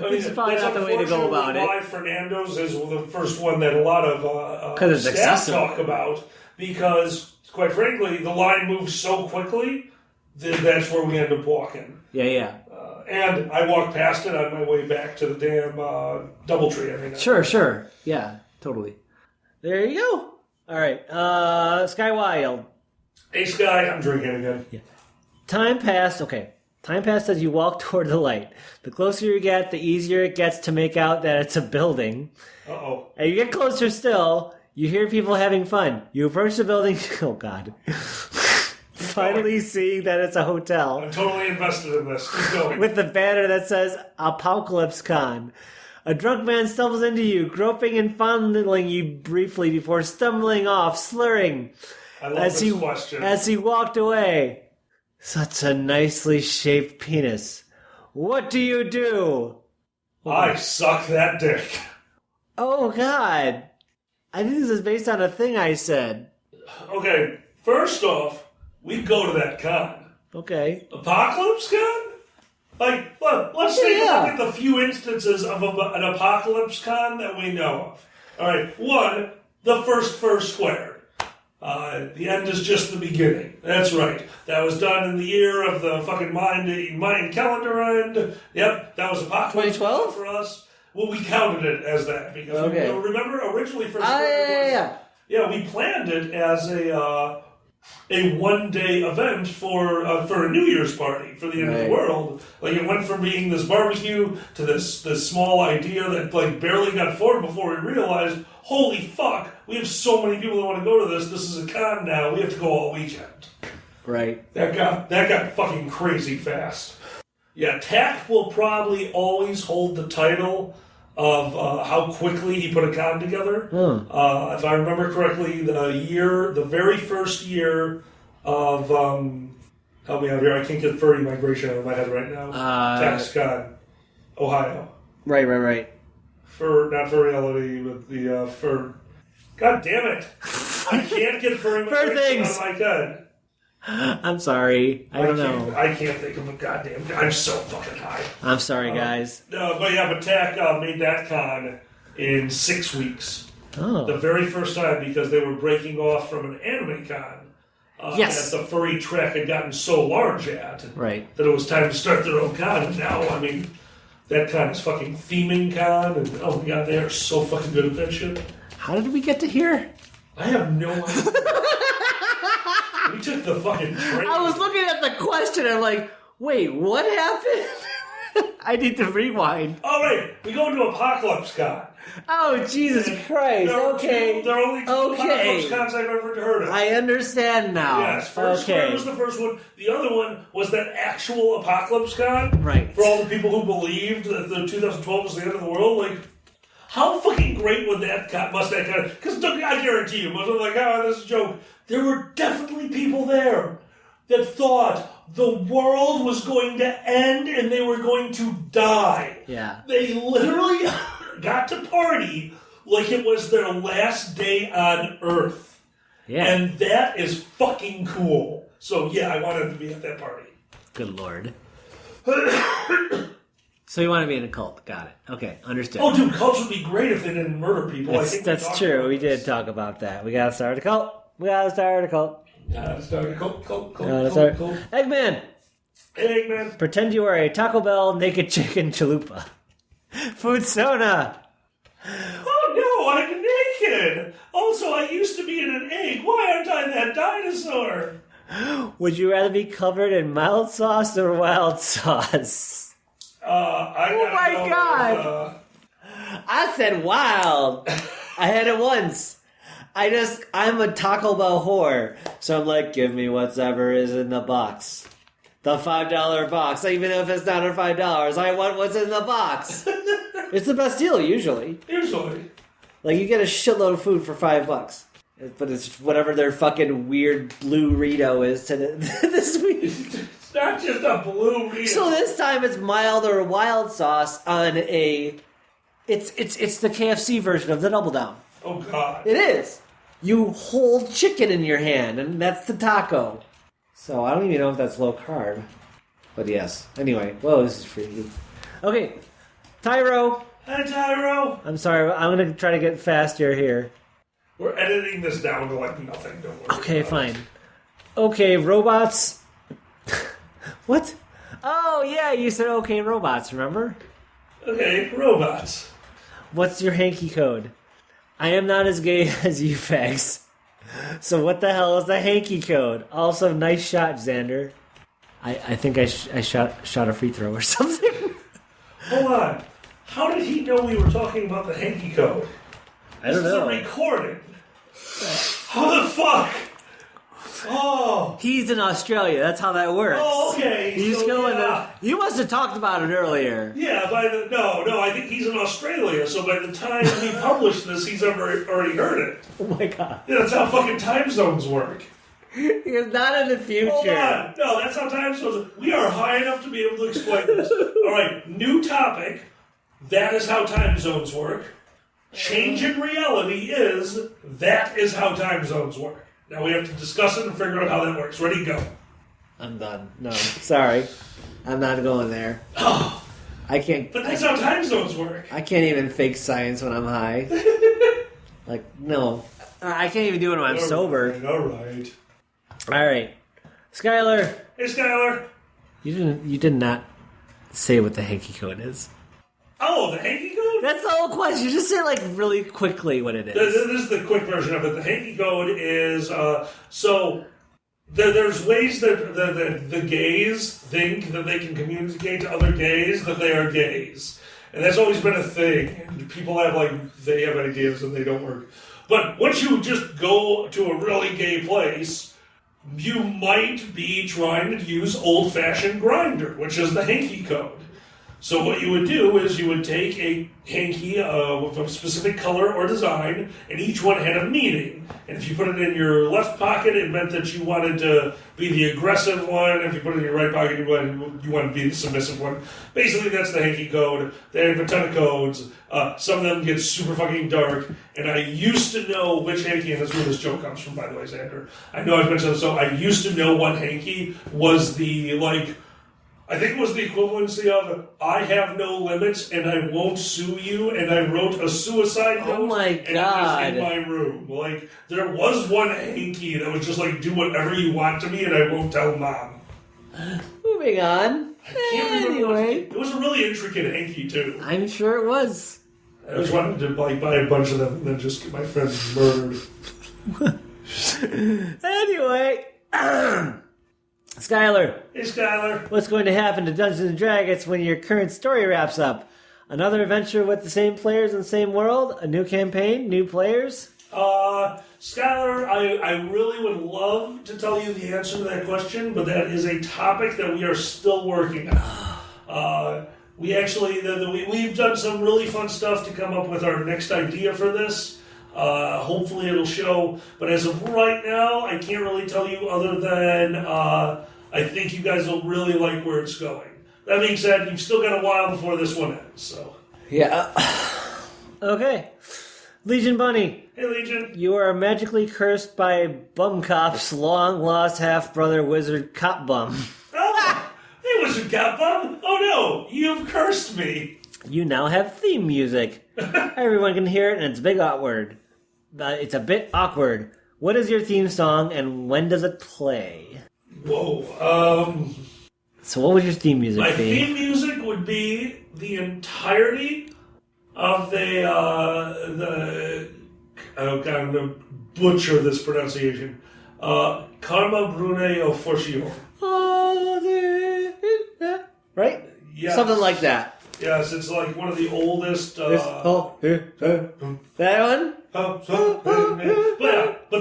It's probably not the way to go about it. Why Fernando's is the first one that a lot of it's staff accessible. talk about. Because, quite frankly, the line moves so quickly that that's where we end up walking. Yeah. And I walked past it on my way back to the damn Doubletree. Sure. Yeah, totally. There you go. All right. Sky Wild. Hey, Sky, I'm drinking again. Yeah. Time passed. Okay. Time passed as you walk toward the light. The closer you get, the easier it gets to make out that it's a building. Uh-oh. And you get closer still, you hear people having fun. You approach the building. Oh, God. Finally seeing that it's a hotel. I'm totally invested in this. Keep going. With the banner that says Apocalypse Con. A drunk man stumbles into you, groping and fondling you briefly before stumbling off, slurring. I love this question. As he walked away. Such a nicely shaped penis. What do you do? I suck that dick. Oh, God. I think this is based on a thing I said. Okay, first off, we go to that con. Okay. Apocalypse Con? Like, look, let's take a look at the few instances of an Apocalypse Con that we know of. All right, one, the first square. The end is just the beginning. That's right. That was done in the year of the fucking Mayan calendar end. Yep, that was Apocalypse 2012 for us. Well, we counted it as that because remember originally first square. Yeah, we planned it as a one-day event for a New Year's party for the end of the world. Like it went from being this barbecue to this small idea that like barely got formed before we realized, holy fuck, we have so many people that want to go to this. This is a con now. We have to go all weekend. Right. That got fucking crazy fast. Yeah, Tack will probably always hold the title of how quickly he put a con together. If I remember correctly, the very first year of help me out here, I can't get furry migration out of my head right now. Tax con, Ohio. Right. Not for reality, but the for. God damn it! I can't get furry migration out of my head. I'm sorry. I don't know. I can't think of a goddamn. I'm so fucking high. I'm sorry, guys. No, but Tack made that con in 6 weeks. Oh. The very first time because they were breaking off from an anime con. Yes. That the furry track had gotten so large at. Right. That it was time to start their own con. And now, I mean, that con is fucking theming con. And oh my god, they are so fucking good at that shit. How did we get to here? I have no idea. We took the fucking train. I was looking at the question and I'm like, wait, what happened? I need to rewind. Oh, right. We go into Apocalypse Con. Oh, Jesus Christ. There are Okay. only two Apocalypse Cons I've ever heard of. I understand now. Yes, first one was the first one. The other one was that actual Apocalypse Con. Right. For all the people who believed that the 2012 was the end of the world. Like, how fucking great would must that con? Because I guarantee you, most of them like, oh, this is a joke. There were definitely people there that thought the world was going to end and they were going to die. Yeah. They literally got to party like it was their last day on Earth. Yeah. And that is fucking cool. So, yeah, I wanted to be at that party. Good Lord. So you want to be in a cult. Got it. Okay, understood. Oh, dude, cults would be great if they didn't murder people. That's true. We did talk about that. We got to start a cult. Gotta start a cult. Cult. Eggman! Eggman. Pretend you are a Taco Bell naked chicken chalupa. Foodsona! Oh no, I'm naked! Also, I used to be in an egg. Why aren't I that dinosaur? Would you rather be covered in mild sauce or wild sauce? Oh my God! I said wild! I had it once. I'm a Taco Bell whore. So I'm like, give me whatever is in the box. The $5 box. Even if it's not a $5, I want what's in the box. It's the best deal, usually. Like, you get a shitload of food for $5. But it's whatever their fucking weird blue Rito is this week. It's not just a blue Rito. So this time it's mild or wild sauce on a... It's the KFC version of the Double Down. Oh, God. It is. You hold chicken in your hand, and that's the taco. So I don't even know if that's low carb. But yes. Anyway, whoa, this is for you. Okay, Tyro. Hi, Tyro. I'm sorry, I'm going to try to get faster here. We're editing this down to like nothing, don't worry. Okay, fine. Okay, robots. What? Oh, yeah, you said okay, robots, remember? Okay, robots. What's your hanky code? I am not as gay as you fags. So what the hell is the hanky code? Also, nice shot, Xander. I think I shot a free throw or something. Hold on. How did he know we were talking about the hanky code? I don't know. This is a recording. How the fuck? Oh. He's in Australia. That's how that works. Oh, okay. He's so, going yeah. You must have talked about it earlier. Yeah, no, I think he's in Australia, so by the time he published this, he's already heard it. Oh my god. Yeah, that's how fucking time zones work. He's not in the future. Hold on. No, that's how time zones work. We are high enough to be able to explain this. Alright, new topic. That is how time zones work. Change in reality is, that is how time zones work. Now we have to discuss it and figure out how that works. Ready, go. I'm done. No, sorry. I'm not going there. Oh, I can't. but that's how time zones work. I can't even fake science when I'm high. Like, no. I can't even do it when I'm sober. Alright. Alright. Skylar. Hey, Skylar. You did not say what the hanky code is. Oh, the hanky code? That's the whole question. You just say, like, really quickly what it is. This is the quick version of it. The hanky code is, there's ways that the gays think that they can communicate to other gays that they are gays. And that's always been a thing. And people have, they have ideas and they don't work. But once you just go to a really gay place, you might be trying to use old-fashioned grinder, which is the Hanky Code. So what you would do is you would take a hanky with a specific color or design, and each one had a meaning. And if you put it in your left pocket, it meant that you wanted to be the aggressive one. If you put it in your right pocket, you wanted to be the submissive one. Basically, that's the Hanky Code. They have a ton of codes. Some of them get super fucking dark. And I used to know which hanky, and that's where this joke comes from, by the way, Xander. I know I've mentioned this, so I used to know what hanky was the, I think it was the equivalency of, I have no limits and I won't sue you, and I wrote a suicide note. Oh my God. And it was in my room. There was one hanky that was just do whatever you want to me and I won't tell mom. Moving on. I can't remember. Anyway. It was a really intricate hanky, too. I'm sure it was. I was wanting to buy a bunch of them and then just get my friends murdered. Anyway. Skylar. Hey, Skylar. What's going to happen to Dungeons & Dragons when your current story wraps up? Another adventure with the same players in the same world? A new campaign? New players? Skylar, I really would love to tell you the answer to that question, but that is a topic that we are still working on. We've done some really fun stuff to come up with our next idea for this. Hopefully it'll show, but as of right now, I can't really tell you other than I think you guys will really like where it's going. That being said, you've still got a while before this one ends, so. Yeah. Okay. Legion Bunny. Hey, Legion. You are magically cursed by Bum Cop's long-lost half-brother wizard Cop Bum. Oh, hey, Wizard Cop Bum. Oh no, you've cursed me. You now have theme music. Everyone can hear it, and it's a bit awkward. What is your theme song, and when does it play? Whoa. So what would your theme music My be? theme music would be the entirety of the oh god, I'm going to butcher this pronunciation. Karma Brune o Forcio. Right? Yes. Something like that. Yes, it's one of the oldest. That one? But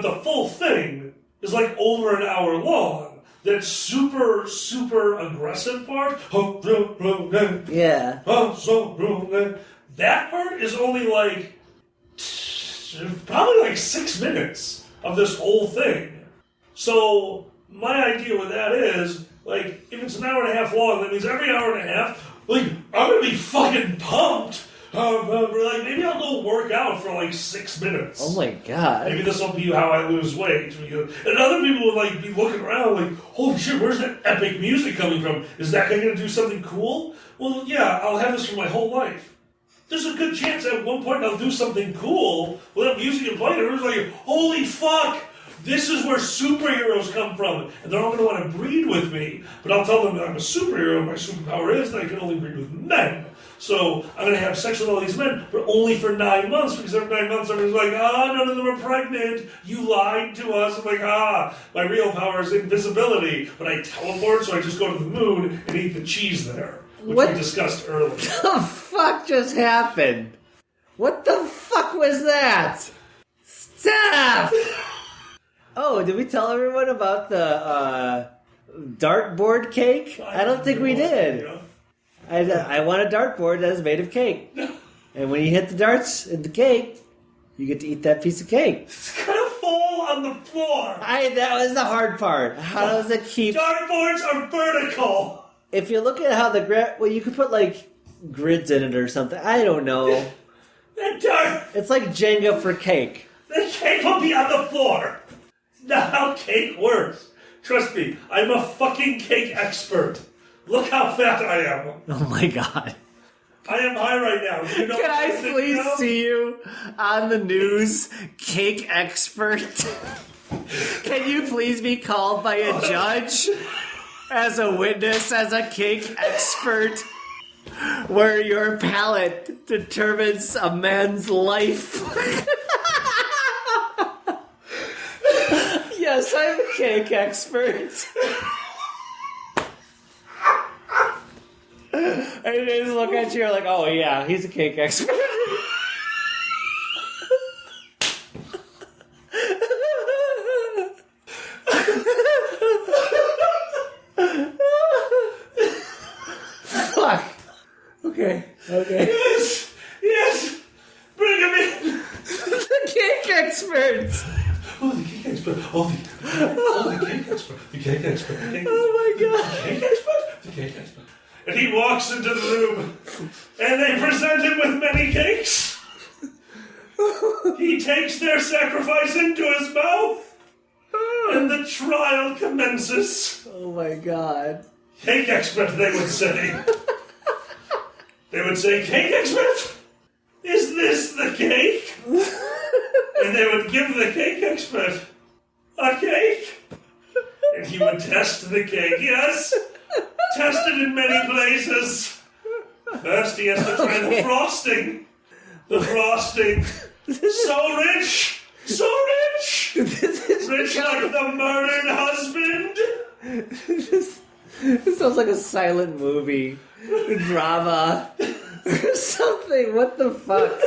the full thing is over an hour long. That super, super aggressive part. Yeah. That part is only probably 6 minutes of this whole thing. So my idea with that is, if it's an hour and a half long, that means every hour and a half, I'm gonna be fucking pumped. Maybe I'll go work out for 6 minutes. Oh my god. Maybe this will be how I lose weight. And other people will be looking around holy shit, where's that epic music coming from? Is that guy gonna do something cool? Well, yeah, I'll have this for my whole life. There's a good chance at one point I'll do something cool without music and playing. Everyone's holy fuck! This is where superheroes come from. And they're all going to want to breed with me. But I'll tell them that I'm a superhero. My superpower is that I can only breed with men. So I'm going to have sex with all these men, but only for 9 months. Because every 9 months, everyone's none of them are pregnant. You lied to us. I'm my real power is invisibility. But I teleport, so I just go to the moon and eat the cheese there. Which we discussed earlier. What the fuck just happened? What the fuck was that? Stop! Oh, did we tell everyone about the dartboard cake? I don't think we did. I want a dartboard that is made of cake. And when you hit the darts in the cake, you get to eat that piece of cake. It's gonna fall on the floor. That was the hard part. How does it keep... Dartboards are vertical. If you look at how you could put grids in it or something. I don't know. It's like Jenga for cake. The cake will be on the floor. Not how cake works. Trust me, I'm a fucking cake expert. Look how fat I am. Oh my god. I am high right now. Can I please see you on the news, cake expert? Can you please be called by a judge as a witness, as a cake expert, where your palate determines a man's life? Yes, I'm a cake expert. And they just look at you like, oh yeah, he's a cake expert. Okay. Yes! Bring him in! The cake experts! Oh, the cake expert. The cake expert. The cake expert. Oh my god. The cake expert? The cake expert. And he walks into the room, and they present him with many cakes. He takes their sacrifice into his mouth, and the trial commences. Oh my god. Cake expert, they would say. They would say, cake expert? Is this the cake? And they would give the cake expert a cake. And he would test the cake. Yes, tested in many places. First he has to try the frosting. The frosting. So rich. So rich. Rich like the murdered husband. This sounds like a silent movie. Drama. Or something. What the fuck?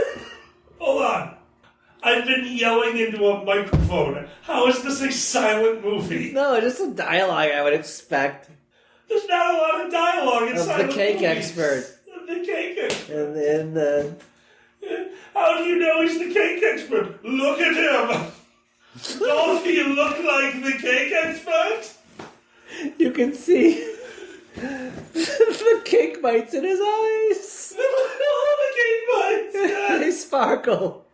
Hold on. I've been yelling into a microphone. How is this a silent movie? No, just a dialogue I would expect. There's not a lot of dialogue in silent the cake movies. expert. The cake expert. And the... How do you know he's the cake expert? Look at him. Don't he look like the cake expert? You can see the cake bites in his eyes. The cake bites. Yes. They sparkle.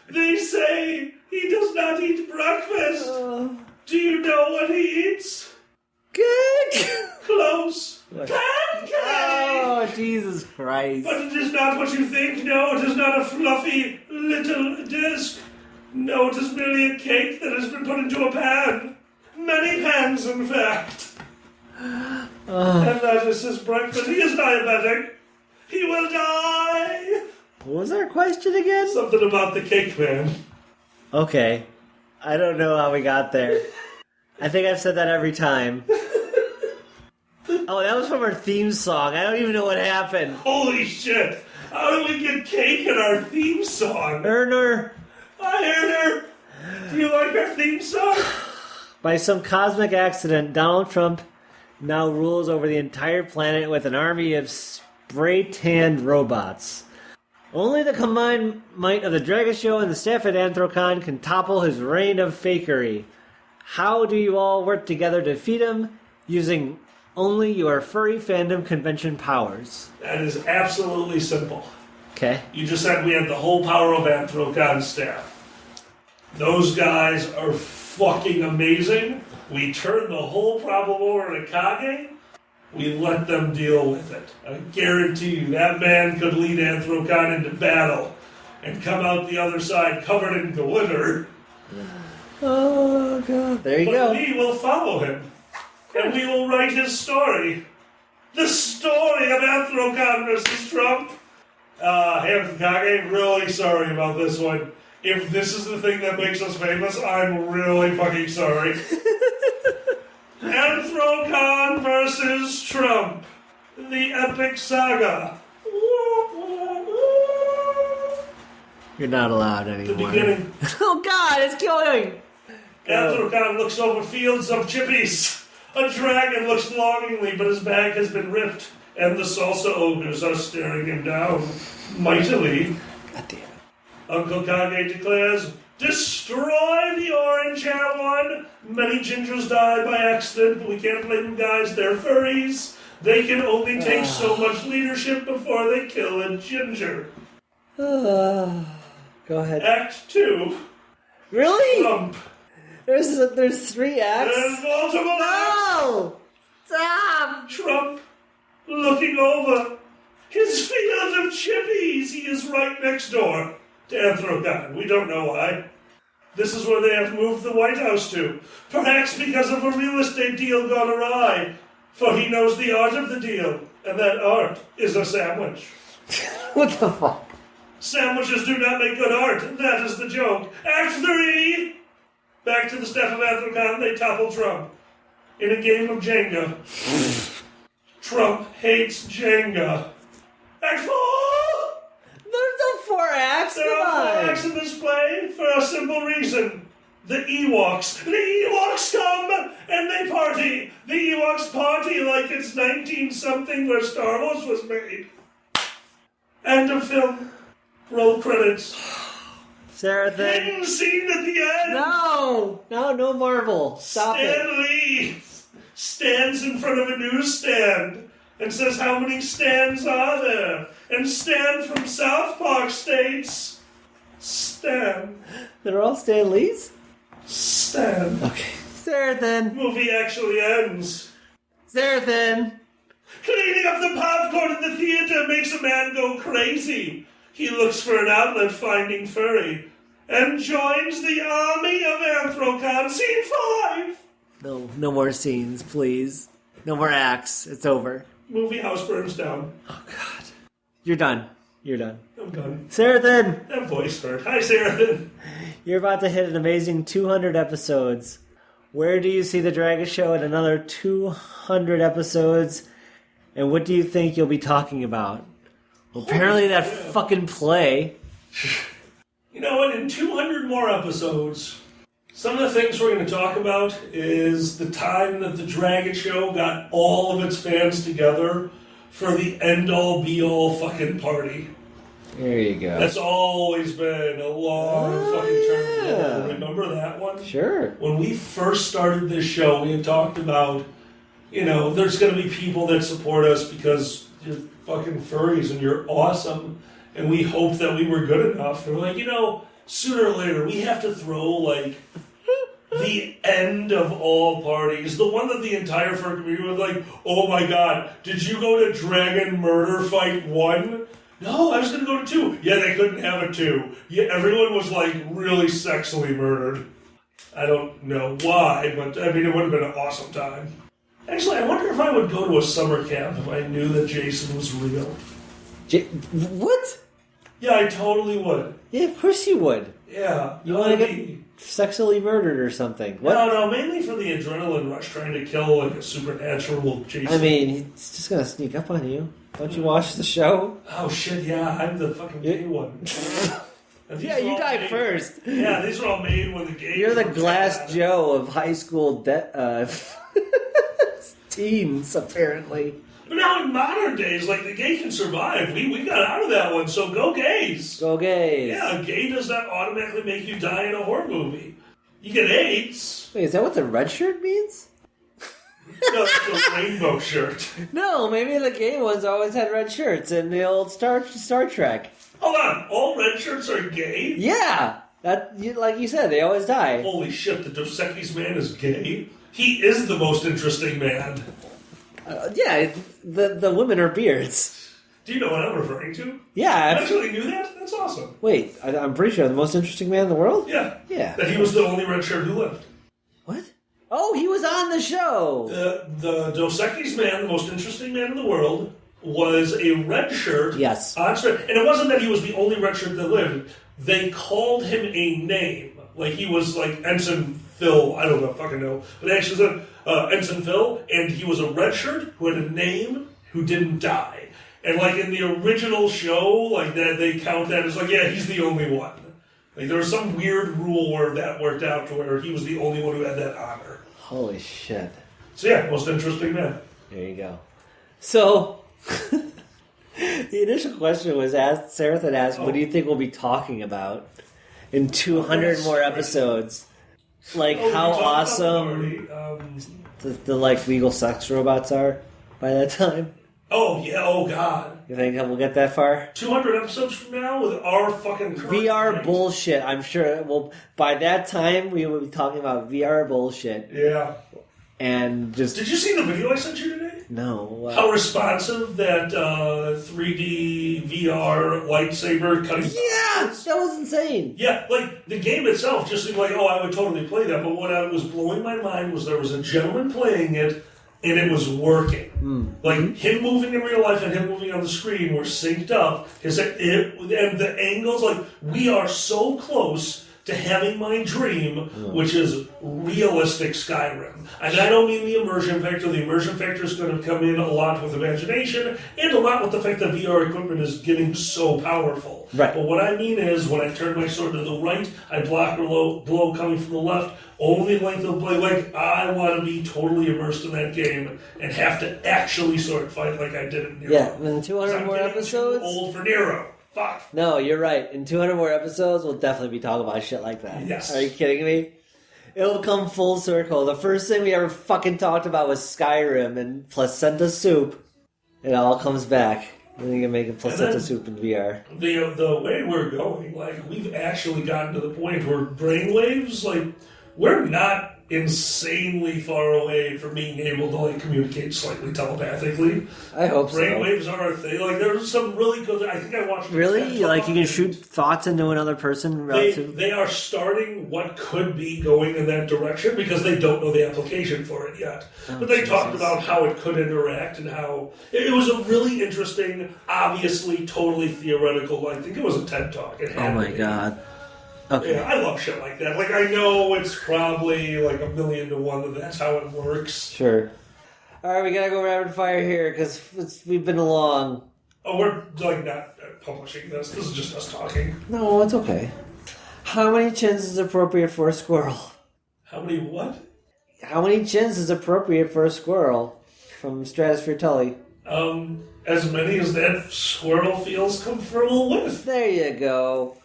They say he does not eat breakfast. Do you know what he eats? Cake. Close. What? Pancake. Oh, Jesus Christ. But it is not what you think. No, it is not a fluffy little disc. No, it is merely a cake that has been put into a pan. Many pans, in fact. And that is his breakfast. He is diabetic. He will die. What was our question again? Something about the cake man. Okay. I don't know how we got there. I think I've said that every time. Oh, that was from our theme song. I don't even know what happened. Holy shit. How do we get cake in our theme song? Erner. Hi, Erner. Do you like our theme song? By some cosmic accident, Donald Trump now rules over the entire planet with an army of spray-tanned robots. Only the combined might of the Dragon Show and the staff at Anthrocon can topple his reign of fakery. How do you all work together to defeat him using only your furry fandom convention powers? That is absolutely simple. Okay. You just said we have the whole power of Anthrocon staff. Those guys are fucking amazing. We turn the whole problem over to Kage. We let them deal with it. I guarantee you that man could lead Anthrocon into battle and come out the other side covered in glitter. Oh, God. There you go. But we will follow him. And we will write his story. The story of Anthrocon versus Trump. Kage, really sorry about this one. If this is the thing that makes us famous, I'm really fucking sorry. Anthrocon versus Trump. The epic saga. You're not allowed anymore. The beginning. Oh, God, it's killing. Anthrocon looks over fields of chippies. A dragon looks longingly, but his bag has been ripped, and the salsa ogres are staring him down mightily. God damn it. Uncle Kage declares, destroy the orange hair one. Many gingers die by accident, but we can't blame them, guys. They're furries. They can only take so much leadership before they kill a ginger. Go ahead. Act 2. Really? Trump. There's 3 acts? There's multiple acts. No! Stop! Trump looking over his field of chippies. He is right next door to Anthrocon. We don't know why. This is where they have moved the White House to. Perhaps because of a real estate deal gone awry. For he knows the art of the deal. And that art is a sandwich. What the fuck? Sandwiches do not make good art. That is the joke. Act 3. Back to the staff of Anthrocon. They topple Trump. In a game of Jenga. Trump hates Jenga. Act 4. There's no 4 acts. There are 4 acts in this play for a simple reason. The Ewoks. The Ewoks come and they party. The Ewoks party like it's 19-something where Star Wars was made. End of film. Roll credits. Sarah, then. Hidden scene at the end. No Marvel. Stop Stan Lee stands in front of a newsstand and says, "How many stands are there?" And Stan from South Park states, "Stan." They're all Stan Lees? Stan. Okay. Sarah, then. Movie actually ends. Sarah, then. Cleaning up the popcorn in the theater makes a man go crazy. He looks for an outlet, finding furry, and joins the army of Anthrocon. Scene 5! No more scenes, please. No more acts. It's over. Movie house burns down. Oh, God. You're done. I'm done. Sarah, then. That voice hurt. Hi, Sarah. You're about to hit an amazing 200 episodes. Where do you see the Dragon Show in another 200 episodes? And what do you think you'll be talking about? Well, apparently that fucking play. You know what? In 200 more episodes, some of the things we're going to talk about is the time that the Dragon Show got all of its fans together for the end-all, be-all fucking party. There you go. That's always been a long fucking term. Remember that one? Sure. When we first started this show, we had talked about, there's going to be people that support us because you're fucking furries and you're awesome. And we hoped that we were good enough. And we're like, sooner or later, we have to throw, the end of all parties. The one that the entire fur community was like, "Oh my God, did you go to Dragon Murder Fight 1? No, I was going to go to 2. Yeah, they couldn't have a 2. Yeah, everyone was, really sexually murdered. I don't know why, but, it would have been an awesome time. Actually, I wonder if I would go to a summer camp if I knew that Jason was real. What? Yeah, I totally would. Yeah, of course you would. Yeah. You want to get sexually murdered or something. What? No, mainly for the adrenaline rush, trying to kill, a supernatural Jason. He's just going to sneak up on you. Don't you watch the show? Oh, shit, yeah, I'm the fucking gay one. Yeah, you die first. Yeah, these were all made when the gays. You're the Glass Joe of high school teens, apparently. But now in modern days, the gay can survive. We got out of that one, so go gays. Go gays. Yeah, gay does not automatically make you die in a horror movie. You get AIDS. Wait, is that what the red shirt means? No, that's a rainbow shirt. No, maybe the gay ones always had red shirts in the old Star Trek. Hold on, all red shirts are gay? Yeah, like you said, they always die. Holy shit, the Dos Equis man is gay? He is the most interesting man. Yeah, the women are beards. Do you know what I'm referring to? Yeah. You actually knew that? That's awesome. Wait, I'm pretty sure the most interesting man in the world? Yeah. Yeah. That he was the only red shirt who lived. What? Oh, he was on the show! The Dos Equis man, the most interesting man in the world, was a red shirt. Yes. And it wasn't that he was the only red shirt that lived. They called him a name. He was Ensign Phil. I don't fucking know. But they actually said Ensign Phil, and he was a red shirt who had a name who didn't die. And in the original show, that they count that as yeah, he's the only one. There was some weird rule where that worked out to where he was the only one who had that honor. Holy shit. So yeah, most interesting man. There you go. So, the initial question was asked, Sarah had asked, what do you think we'll be talking about in 200 more episodes? How awesome the legal sex robots are by that time? Oh, yeah, oh god. You think we'll get that far? 200 episodes from now with our fucking VR bullshit, I'm sure. Well, by that time, we will be talking about VR bullshit. Yeah. And just... Did you see the video I sent you today? No. How responsive that 3D VR lightsaber cutting... Yeah! That was insane. Yeah, the game itself just seemed I would totally play that. But what was blowing my mind was there was a gentleman playing it, and it was working. Him moving in real life and him moving on the screen were synced up. And the angles, we are so close to having my dream, which is realistic Skyrim. And I don't mean the immersion factor. The immersion factor is going to come in a lot with imagination and a lot with the fact that VR equipment is getting so powerful. Right. But what I mean is, when I turn my sword to the right, I block a blow coming from the left, only length of the blade. Like, I want to be totally immersed in that game and have to actually sword fight like I did in Nero. Yeah, in 200 more episodes. Too old for Nero. Fuck. No, you're right. In 200 more episodes, we'll definitely be talking about shit like that. Yes. Are you kidding me? It'll come full circle. The first thing we ever fucking talked about was Skyrim and placenta soup. It all comes back. Then you can make a placenta soup in VR. The way we're going, like, we've actually gotten to the point where brainwaves, like, we're not insanely far away from being able to, like, communicate slightly telepathically. I hope so. Brainwaves are a thing. Like, there's some really good... I think I watched... Really? Like, you can shoot thoughts into another person? They are starting what could be going in that direction because they don't know the application for it yet. But they talked about how it could interact and how... It was a really interesting, obviously totally theoretical... I think it was a TED Talk. Oh my god. Okay. Yeah, I love shit like that. Like, I know it's probably like 1,000,000 to 1 that that's how it works. Sure. Alright, we gotta go rapid fire here, because we've been along. Oh, we're, like, not publishing this. This is just us talking. No, it's okay. How many chins is appropriate for a squirrel? How many what? How many chins is appropriate for a squirrel? From Stratosphere Tully. As many as that squirrel feels comfortable with. There you go.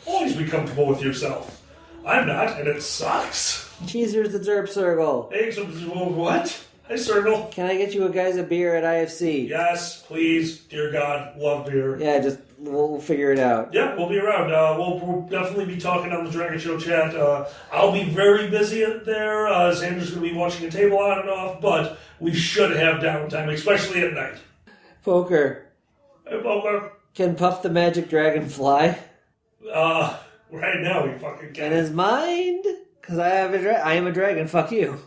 Always be comfortable with yourself. I'm not, and it sucks. Cheeser's the Derp Circle. Hey, so, what? Hi, Circle. Can I get you guys a beer at IFC? Yes, please. Dear God, love beer. Yeah, we'll figure it out. Yeah, we'll be around. We'll definitely be talking on the Dragon Show chat. I'll be very busy there. Xander's going to be watching a table on and off, but we should have downtime, especially at night. Poker. Hey, Poker. Can Puff the Magic Dragon fly? Right now he fucking can. In his mind? Because I am a dragon. Fuck you.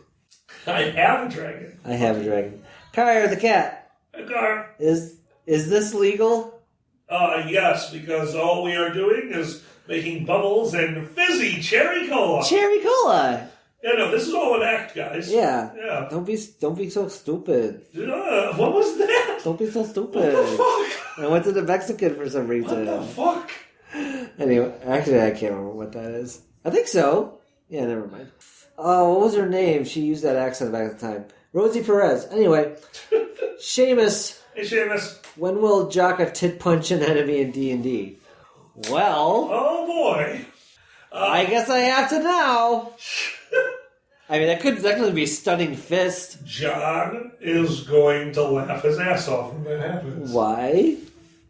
I have a dragon. I have a dragon. Car the cat. A car. Is this legal? Yes, because all we are doing is making bubbles and fizzy cherry cola. Cherry cola. Yeah, no, this is all an act, guys. Yeah. Yeah. Don't be so stupid. What was that? Don't be so stupid. What the fuck? I went to the Mexican for some reason. What the fuck? Anyway, actually, I can't remember what that is. I think so. Yeah, never mind. Oh, what was her name? She used that accent back at the time. Rosie Perez. Anyway, Seamus. Hey, Seamus. When will Jocka tit punch an enemy in D&D? Well... Oh, boy. I guess I have to now. I mean, that could technically be stunning fist. John is going to laugh his ass off when that happens. Why?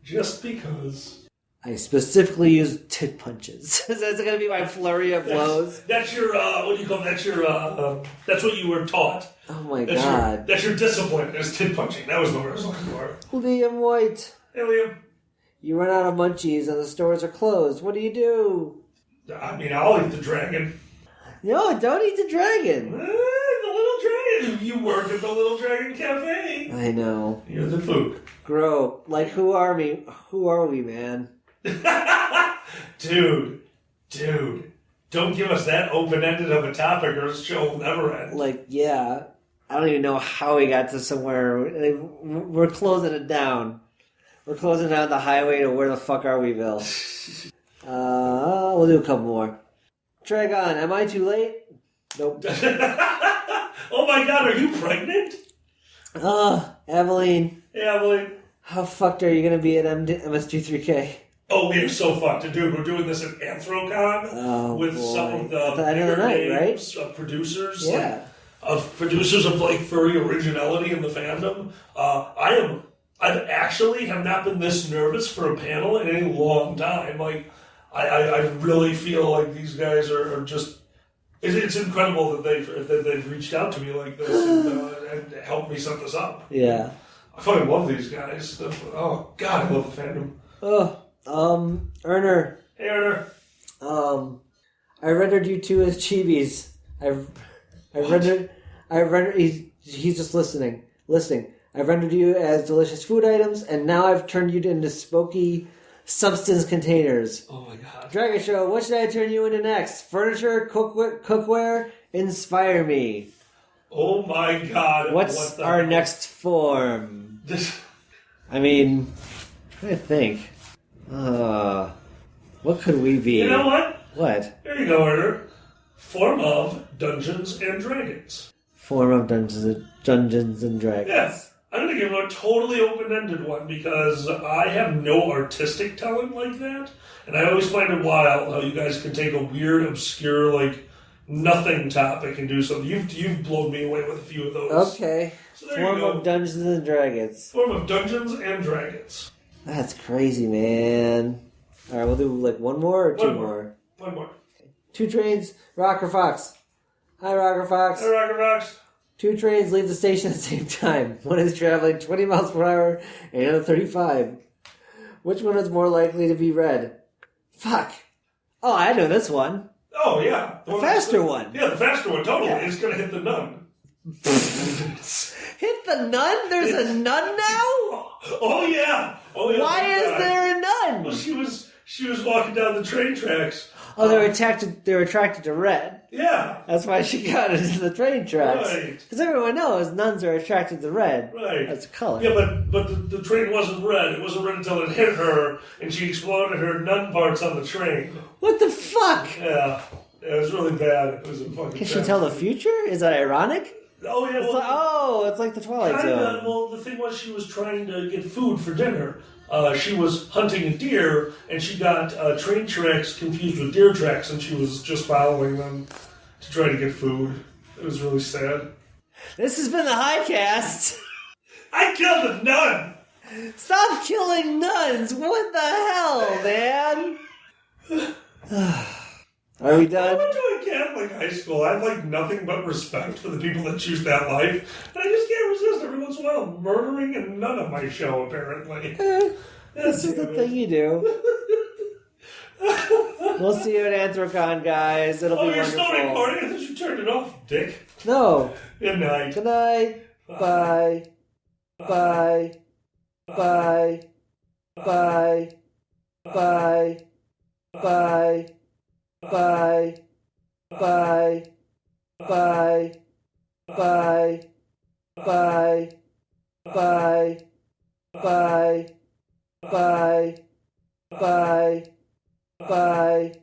Just because... I specifically use tit punches. That's going to be my flurry of blows. That's your, what do you call it? That's what you were taught. Oh my god. That's your discipline, is tit punching. That was the word I was looking for. Liam White. Hey, Liam. You run out of munchies and the stores are closed. What do you do? I mean, I'll eat the dragon. No, don't eat the dragon. The little dragon. You work at the Little Dragon Cafe. I know. You're the food. Grow. Like, who are we? Who are we, man? Dude, don't give us that open-ended of a topic or the show will never end. Like, yeah, I don't even know how we got to somewhere. We're closing it down. We're closing down the highway to where the fuck are we, Bill? We'll do a couple more. Dragon, am I too late? Nope. Oh my god, are you pregnant? Eveline. Hey, Eveline. How fucked are you going to be at MSG3K? Oh, we are so fucked. Dude, we're doing this at Anthrocon with some of the bigger names of producers. Yeah. Of producers of, like, furry originality in the fandom. I actually have not been this nervous for a panel in a long time. Like, I really feel like these guys are just... It's incredible that they've reached out to me like this and helped me set this up. Yeah. I fucking love these guys. Oh, God, I love the fandom. Erner. Hey, Erner. I rendered you two as chibis. He's just listening. I rendered you as delicious food items, and now I've turned you into smoky substance containers. Oh my god. Dragon Show, what should I turn you into next? Furniture, cookware, inspire me. Oh my god. What's our next form? I mean, I'm trying to think. What could we be? You know what? What? There you go, Arthur. Form of Dungeons and Dragons. Form of Dungeons and Dragons. Yes. I'm going to give a totally open-ended one because I have no artistic talent like that. And I always find it wild how you guys can take a weird, obscure, like, nothing topic and do something. You've blown me away with a few of those. Okay. So there Form you go. of Dungeons and Dragons. Form of Dungeons and Dragons. That's crazy, man. Alright, we'll do like one more or two more? One more. 2 trains, Rocker Fox. Hi, Rocker Fox. Hey, Rocket Rocks. 2 trains leave the station at the same time. One is traveling 20 miles per hour and the other 35. Which one is more likely to be read? Fuck. Oh, I know this one. Oh, yeah. The faster one. Yeah, the faster one, totally. Yeah. It's going to hit the nun. Hit the nun? There's a nun now? Oh, yeah. Oh, yeah. Why is there a nun? Well, she was walking down the train tracks. Oh, they were attracted to red. Yeah. That's why she got into the train tracks. Right. Because everyone knows nuns are attracted to red. Right. That's a color. Yeah, but the train wasn't red. It wasn't red until it hit her, and she exploded her nun parts on the train. What the fuck? Yeah. It was really bad. It was a fucking Can she tell the future? Is that ironic? Oh, yeah. It's like the Twilight Zone. Well, the thing was she was trying to get food for dinner. She was hunting a deer, and she got train tracks confused with deer tracks, and she was just following them to try to get food. It was really sad. This has been the Hicast. I killed a nun! Stop killing nuns! What the hell, man? Are we I done? went to a Catholic high school. I have like nothing but respect for the people that choose that life. And I just can't resist every once in a while murdering a nun on my show, apparently. This is the thing you do. We'll see you at Anthrocon, guys. It'll be you're wonderful. still recording? I thought you turned it off, dick. No. Good night. Good night. Bye. Bye. Bye. Bye. Bye. Bye. Bye. Bye. Bye. Bye. Bye. Bye. Bye. Bye. Bye. Bye.